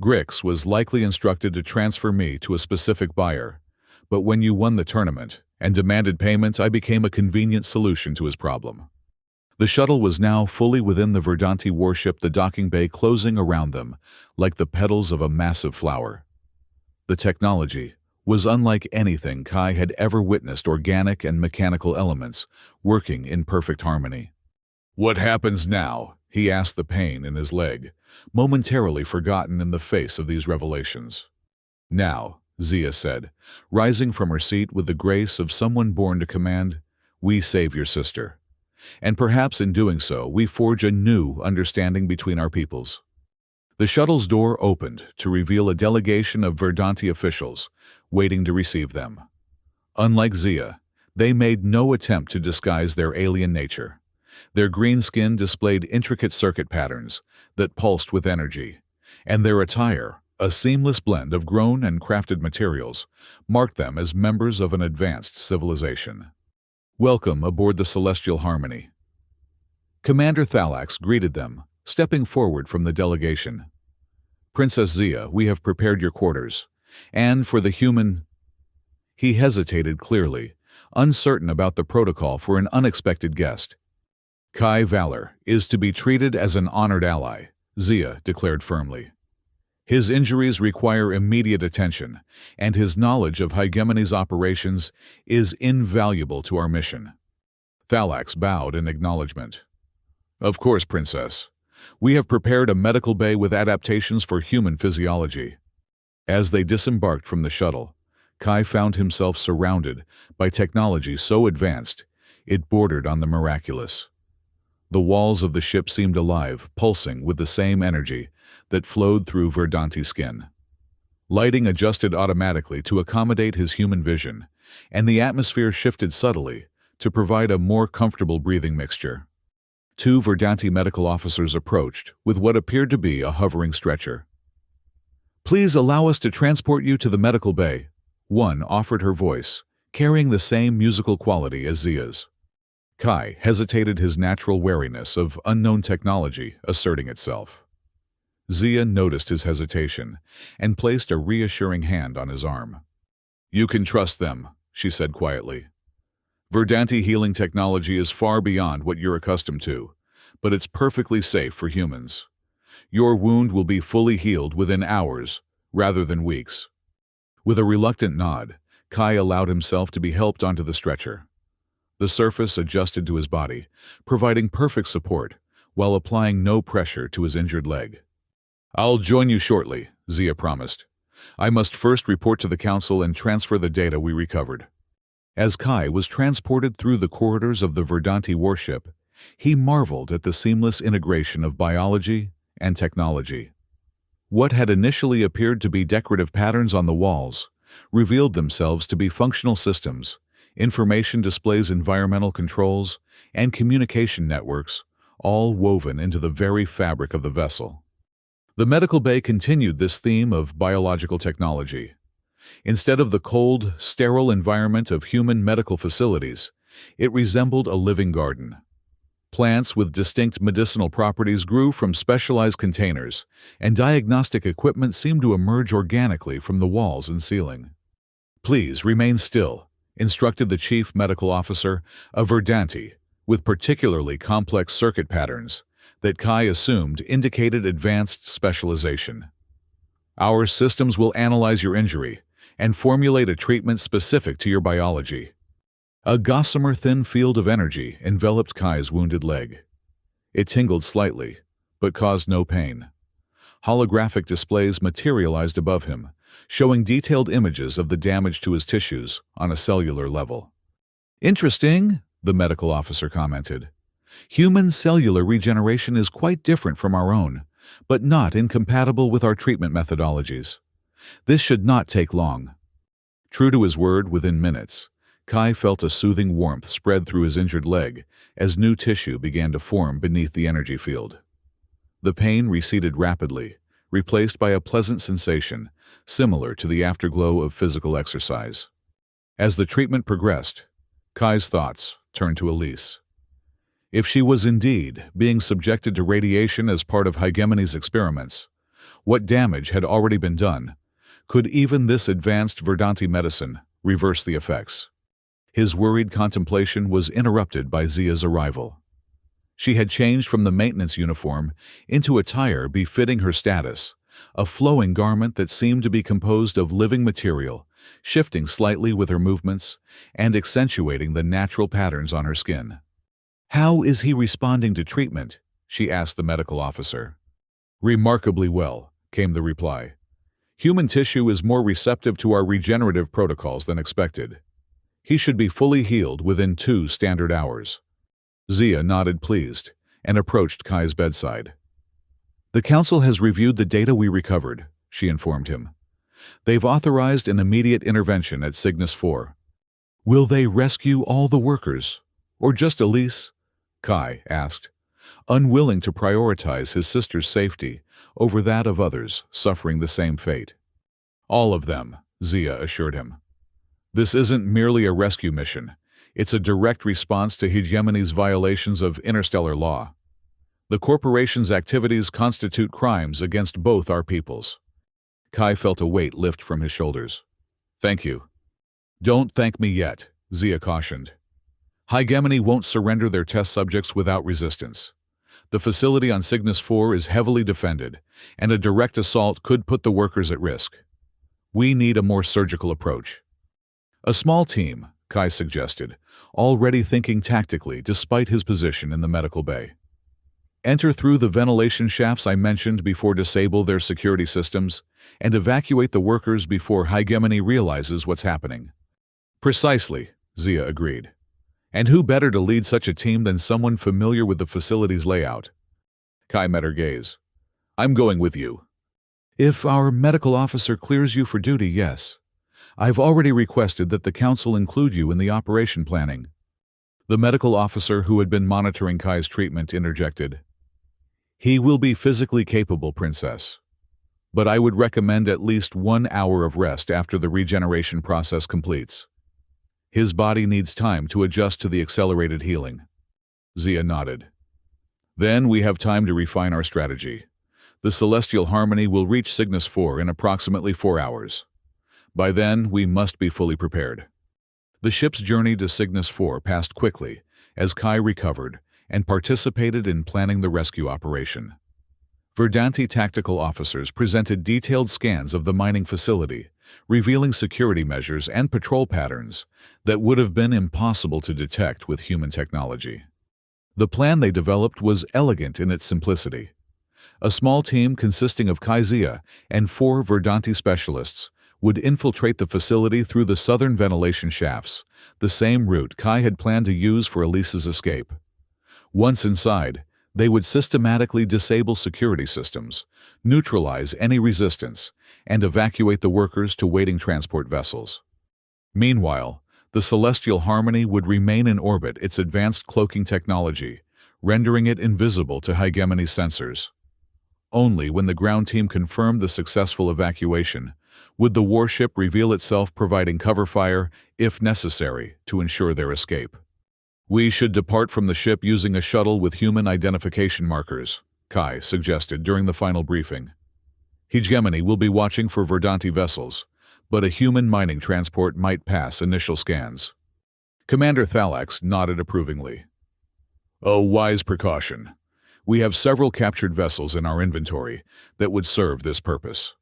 Grix was likely instructed to transfer me to a specific buyer, but when you won the tournament and demanded payment, I became a convenient solution to his problem. The shuttle was now fully within the Verdanti warship, the docking bay closing around them like the petals of a massive flower. The technology was unlike anything Kai had ever witnessed, organic and mechanical elements working in perfect harmony. What happens now? He asked, the pain in his leg momentarily forgotten in the face of these revelations. Now, Zia said, rising from her seat with the grace of someone born to command. We save your sister. And perhaps in doing so, we forge a new understanding between our peoples. The shuttle's door opened to reveal a delegation of Verdanti officials waiting to receive them. Unlike Zia, they made no attempt to disguise their alien nature. Their green skin displayed intricate circuit patterns that pulsed with energy, and their attire, a seamless blend of grown and crafted materials, marked them as members of an advanced civilization. Welcome aboard the Celestial Harmony. Commander Thalax greeted them, stepping forward from the delegation. Princess Zia, we have prepared your quarters, and for the human... He hesitated clearly, uncertain about the protocol for an unexpected guest. Kai Valor is to be treated as an honored ally, Zia declared firmly. His injuries require immediate attention, and his knowledge of Hegemony's operations is invaluable to our mission. Thalax bowed in acknowledgement. Of course, Princess. We have prepared a medical bay with adaptations for human physiology. As they disembarked from the shuttle, Kai found himself surrounded by technology so advanced it bordered on the miraculous. The walls of the ship seemed alive, pulsing with the same energy that flowed through Verdanti's skin. Lighting adjusted automatically to accommodate his human vision, and the atmosphere shifted subtly to provide a more comfortable breathing mixture. Two Verdanti medical officers approached with what appeared to be a hovering stretcher. Please allow us to transport you to the medical bay, one offered her voice, carrying the same musical quality as Zia's. Kai hesitated, his natural wariness of unknown technology asserting itself. Zia noticed his hesitation and placed a reassuring hand on his arm. You can trust them, she said quietly. Verdanti healing technology is far beyond what you're accustomed to, but it's perfectly safe for humans. Your wound will be fully healed within hours, rather than weeks. With a reluctant nod, Kai allowed himself to be helped onto the stretcher. The surface adjusted to his body, providing perfect support, while applying no pressure to his injured leg. I'll join you shortly, Zia promised. I must first report to the Council and transfer the data we recovered. As Kai was transported through the corridors of the Verdanti warship, he marveled at the seamless integration of biology and technology. What had initially appeared to be decorative patterns on the walls revealed themselves to be functional systems, information displays, environmental controls, and communication networks, all woven into the very fabric of the vessel. The medical bay continued this theme of biological technology. Instead of the cold, sterile environment of human medical facilities, it resembled a living garden. Plants with distinct medicinal properties grew from specialized containers, and diagnostic equipment seemed to emerge organically from the walls and ceiling. Please remain still, instructed the chief medical officer of Verdanti, with particularly complex circuit patterns that Kai assumed indicated advanced specialization. Our systems will analyze your injury and formulate a treatment specific to your biology. A gossamer thin field of energy enveloped Kai's wounded leg. It tingled slightly, but caused no pain. Holographic displays materialized above him, showing detailed images of the damage to his tissues on a cellular level. Interesting, the medical officer commented. Human cellular regeneration is quite different from our own, but not incompatible with our treatment methodologies. This should not take long. True to his word, within minutes, Kai felt a soothing warmth spread through his injured leg as new tissue began to form beneath the energy field. The pain receded rapidly, replaced by a pleasant sensation similar to the afterglow of physical exercise. As the treatment progressed, Kai's thoughts turned to Elise. If she was indeed being subjected to radiation as part of Hegemony's experiments, what damage had already been done? Could even this advanced Verdanti medicine reverse the effects? His worried contemplation was interrupted by Zia's arrival. She had changed from the maintenance uniform into attire befitting her status, a flowing garment that seemed to be composed of living material, shifting slightly with her movements and accentuating the natural patterns on her skin. How is he responding to treatment? She asked the medical officer. Remarkably well, came the reply. Human tissue is more receptive to our regenerative protocols than expected. He should be fully healed within 2 standard hours. Zia nodded pleased and approached Kai's bedside. The council has reviewed the data we recovered, she informed him. They've authorized an immediate intervention at Cygnus 4. Will they rescue all the workers? Or just Elise? Kai asked, unwilling to prioritize his sister's safety over that of others suffering the same fate. All of them, Zia assured him. This isn't merely a rescue mission. It's a direct response to hegemony's violations of interstellar law. The corporation's activities constitute crimes against both our peoples. Kai felt a weight lift from his shoulders. Thank you. Don't thank me yet, Zia cautioned. Hegemony won't surrender their test subjects without resistance. The facility on Cygnus 4 is heavily defended, and a direct assault could put the workers at risk. We need a more surgical approach. A small team, Kai suggested, already thinking tactically despite his position in the medical bay. Enter through the ventilation shafts I mentioned before disable their security systems, and evacuate the workers before Hegemony realizes what's happening. Precisely, Zia agreed. And who better to lead such a team than someone familiar with the facility's layout? Kai met her gaze. I'm going with you. If our medical officer clears you for duty, yes. I've already requested that the council include you in the operation planning. The medical officer who had been monitoring Kai's treatment interjected. He will be physically capable, Princess. But I would recommend at least 1 hour of rest after the regeneration process completes. His body needs time to adjust to the accelerated healing. Zia nodded. Then we have time to refine our strategy. The celestial harmony will reach Cygnus 4 in approximately 4 hours. By then, we must be fully prepared. The ship's journey to Cygnus 4 passed quickly as Kai recovered and participated in planning the rescue operation. Verdanti tactical officers presented detailed scans of the mining facility, revealing security measures and patrol patterns that would have been impossible to detect with human technology. The plan they developed was elegant in its simplicity. A small team consisting of Kai Zia and 4 Verdanti specialists would infiltrate the facility through the southern ventilation shafts, the same route Kai had planned to use for Elise's escape. Once inside, they would systematically disable security systems, neutralize any resistance, and evacuate the workers to waiting transport vessels. Meanwhile, the Celestial Harmony would remain in orbit its advanced cloaking technology, rendering it invisible to Hegemony's sensors. Only when the ground team confirmed the successful evacuation would the warship reveal itself, providing cover fire, if necessary, to ensure their escape. We should depart from the ship using a shuttle with human identification markers, Kai suggested during the final briefing. Hegemony will be watching for Verdanti vessels, but a human mining transport might pass initial scans. Commander Thalax nodded approvingly. A wise precaution. We have several captured vessels in our inventory that would serve this purpose.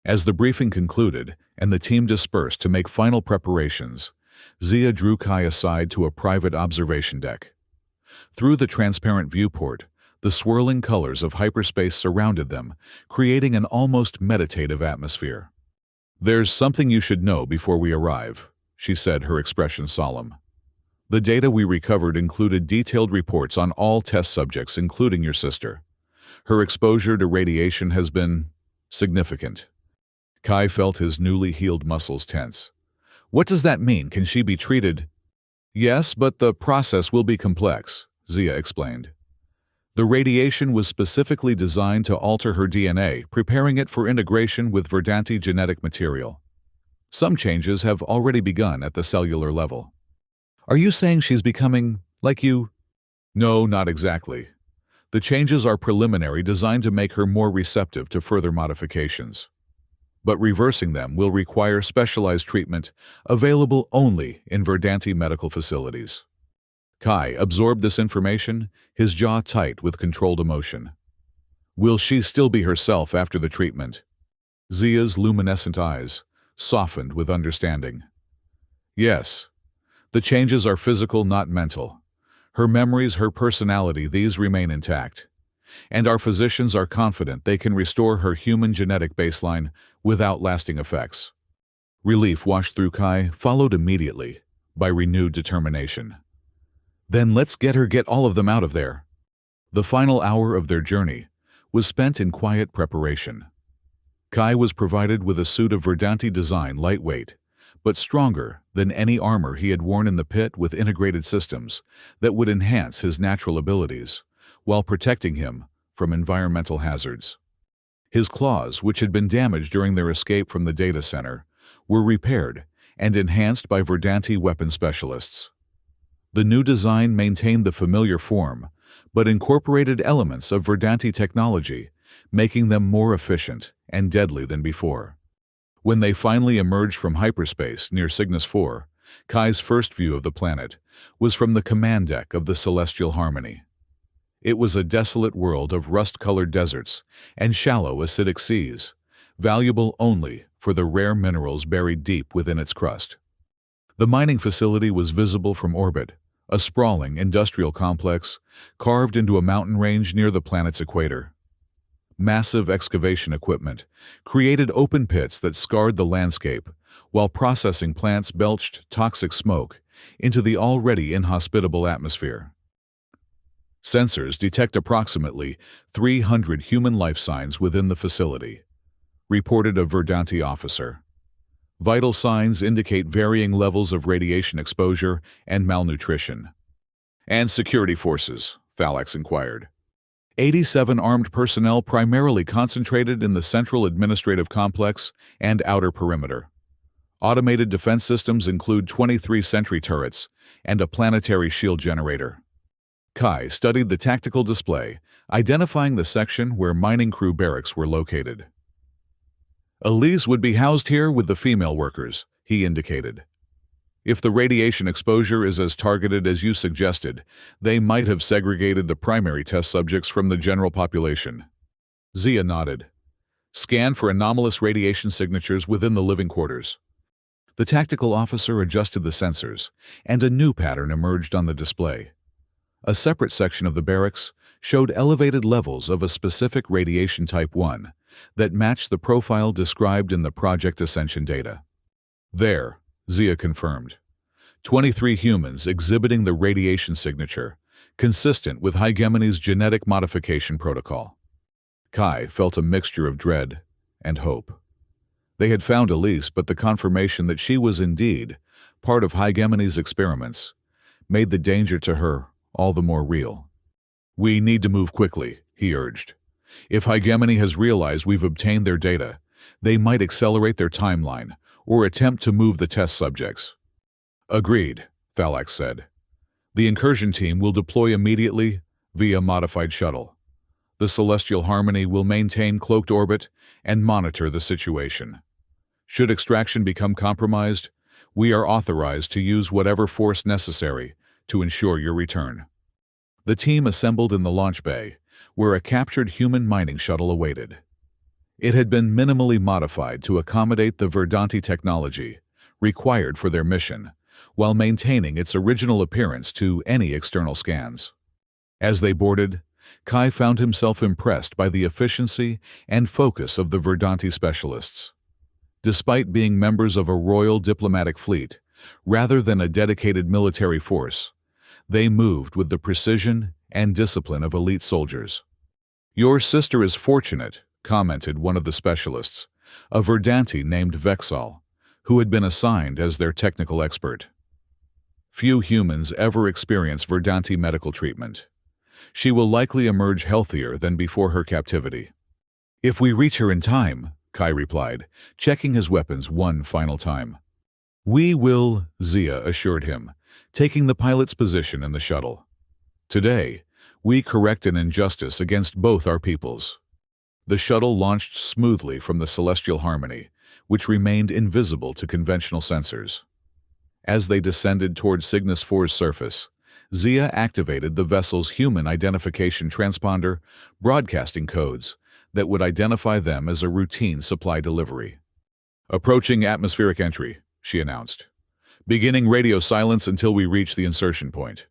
As the briefing concluded and the team dispersed to make final preparations, Zia drew Kai aside to a private observation deck. Through the transparent viewport, the swirling colors of hyperspace surrounded them, creating an almost meditative atmosphere. There's something you should know before we arrive, she said, her expression solemn. The data we recovered included detailed reports on all test subjects, including your sister. Her exposure to radiation has been significant. Kai felt his newly healed muscles tense. What does that mean? Can she be treated? Yes, but the process will be complex, Zia explained. The radiation was specifically designed to alter her DNA, preparing it for integration with Verdanti genetic material. Some changes have already begun at the cellular level. Are you saying she's becoming like you? No, not exactly. The changes are preliminary, designed to make her more receptive to further modifications. But reversing them will require specialized treatment available only in Verdanti medical facilities. Kai absorbed this information, his jaw tight with controlled emotion. Will she still be herself after the treatment? Zia's luminescent eyes softened with understanding. Yes. The changes are physical, not mental. Her memories, her personality, these remain intact. and our physicians are confident they can restore her human genetic baseline without lasting effects. Relief washed through Kai, followed immediately by renewed determination. Then let's get all of them out of there. The final hour of their journey was spent in quiet preparation. Kai was provided with a suit of Verdanti design, lightweight, but stronger than any armor he had worn in the pit, with integrated systems that would enhance his natural abilities while protecting him from environmental hazards. His claws, which had been damaged during their escape from the data center, were repaired and enhanced by Verdanti weapon specialists. The new design maintained the familiar form, but incorporated elements of Verdanti technology, making them more efficient and deadly than before. When they finally emerged from hyperspace near Cygnus 4, Kai's first view of the planet was from the command deck of the Celestial Harmony. It was a desolate world of rust-colored deserts and shallow acidic seas, valuable only for the rare minerals buried deep within its crust. The mining facility was visible from orbit, a sprawling industrial complex carved into a mountain range near the planet's equator. Massive excavation equipment created open pits that scarred the landscape, while processing plants belched toxic smoke into the already inhospitable atmosphere. Sensors detect approximately 300 human life signs within the facility, reported a Verdanti officer. Vital signs indicate varying levels of radiation exposure and malnutrition. And security forces, Thalax inquired. 87 armed personnel, primarily concentrated in the central administrative complex and outer perimeter. Automated defense systems include 23 sentry turrets and a planetary shield generator. Kai studied the tactical display, identifying the section where mining crew barracks were located. Elise would be housed here with the female workers, he indicated. If the radiation exposure is as targeted as you suggested, they might have segregated the primary test subjects from the general population. Zia nodded. Scan for anomalous radiation signatures within the living quarters. The tactical officer adjusted the sensors, and a new pattern emerged on the display. A separate section of the barracks showed elevated levels of a specific radiation type 1 that matched the profile described in the Project Ascension data. There, Zia confirmed. 23 humans exhibiting the radiation signature, consistent with Hygemony's genetic modification protocol. Kai felt a mixture of dread and hope. They had found Elise, but the confirmation that she was indeed part of Hygemony's experiments made the danger to her all the more real. We need to move quickly, he urged. If Hygemony has realized we've obtained their data, they might accelerate their timeline or attempt to move the test subjects. Agreed, Thalax said. The incursion team will deploy immediately via modified shuttle. The Celestial Harmony will maintain cloaked orbit and monitor the situation. Should extraction become compromised, we are authorized to use whatever force necessary to ensure your return. The team assembled in the launch bay, where a captured human mining shuttle awaited. It had been minimally modified to accommodate the Verdanti technology required for their mission, while maintaining its original appearance to any external scans. As they boarded, Kai found himself impressed by the efficiency and focus of the Verdanti specialists. Despite being members of a royal diplomatic fleet, rather than a dedicated military force, they moved with the precision and discipline of elite soldiers. Your sister is fortunate, commented one of the specialists, a Verdanti named Vexal, who had been assigned as their technical expert. Few humans ever experience Verdanti medical treatment. She will likely emerge healthier than before her captivity. If we reach her in time, Kai replied, checking his weapons one final time. We will, Zia assured him, taking the pilot's position in the shuttle. Today, we correct an injustice against both our peoples. The shuttle launched smoothly from the Celestial Harmony, which remained invisible to conventional sensors. As they descended toward Cygnus 4's surface, Zia activated the vessel's human identification transponder, broadcasting codes that would identify them as a routine supply delivery. Approaching atmospheric entry, she announced. Beginning radio silence until we reach the insertion point.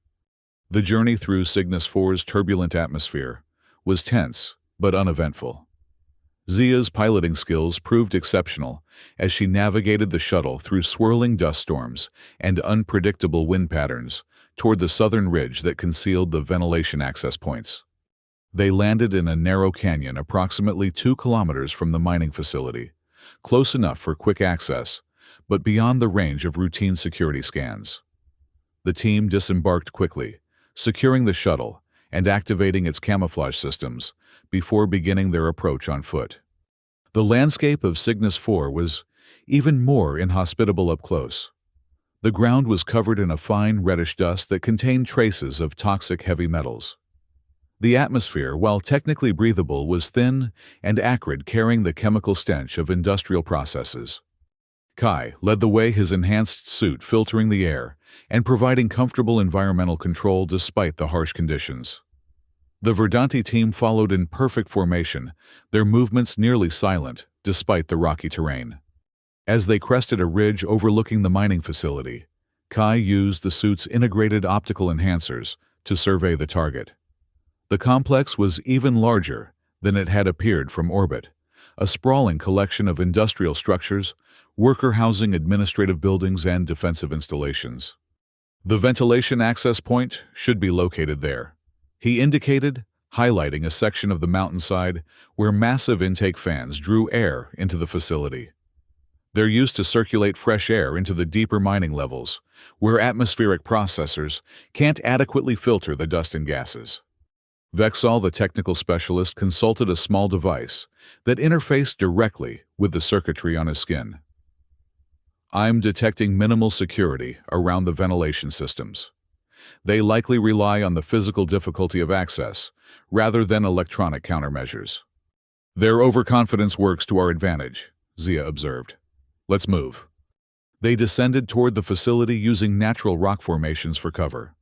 The journey through Cygnus 4's turbulent atmosphere was tense but uneventful. Zia's piloting skills proved exceptional as she navigated the shuttle through swirling dust storms and unpredictable wind patterns toward the southern ridge that concealed the ventilation access points. They landed in a narrow canyon approximately 2 kilometers from the mining facility, close enough for quick access, but beyond the range of routine security scans. The team disembarked quickly, securing the shuttle and activating its camouflage systems before beginning their approach on foot. The landscape of Cygnus 4 was even more inhospitable up close. The ground was covered in a fine reddish dust that contained traces of toxic heavy metals. The atmosphere, while technically breathable, was thin and acrid, carrying the chemical stench of industrial processes. Kai led the way, his enhanced suit filtering the air and providing comfortable environmental control despite the harsh conditions. The Verdanti team followed in perfect formation, their movements nearly silent despite the rocky terrain. As they crested a ridge overlooking the mining facility, Kai used the suit's integrated optical enhancers to survey the target. The complex was even larger than it had appeared from orbit, a sprawling collection of industrial structures, worker housing, administrative buildings, and defensive installations. The ventilation access point should be located there, he indicated, highlighting a section of the mountainside where massive intake fans drew air into the facility. They're used to circulate fresh air into the deeper mining levels, where atmospheric processors can't adequately filter the dust and gases. Vexal, the technical specialist, consulted a small device that interfaced directly with the circuitry on his skin. I'm detecting minimal security around the ventilation systems. They likely rely on the physical difficulty of access rather than electronic countermeasures. Their overconfidence works to our advantage, Zia observed. Let's move. They descended toward the facility using natural rock formations for cover.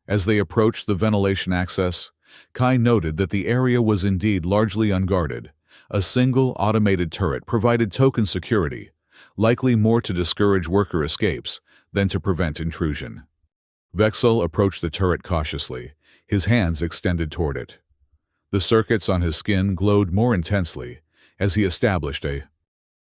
As they approached the ventilation access, Kai noted that the area was indeed largely unguarded. A single automated turret provided token security, likely more to discourage worker escapes than to prevent intrusion. Vexel approached the turret cautiously, his hands extended toward it. The circuits on his skin glowed more intensely as he established a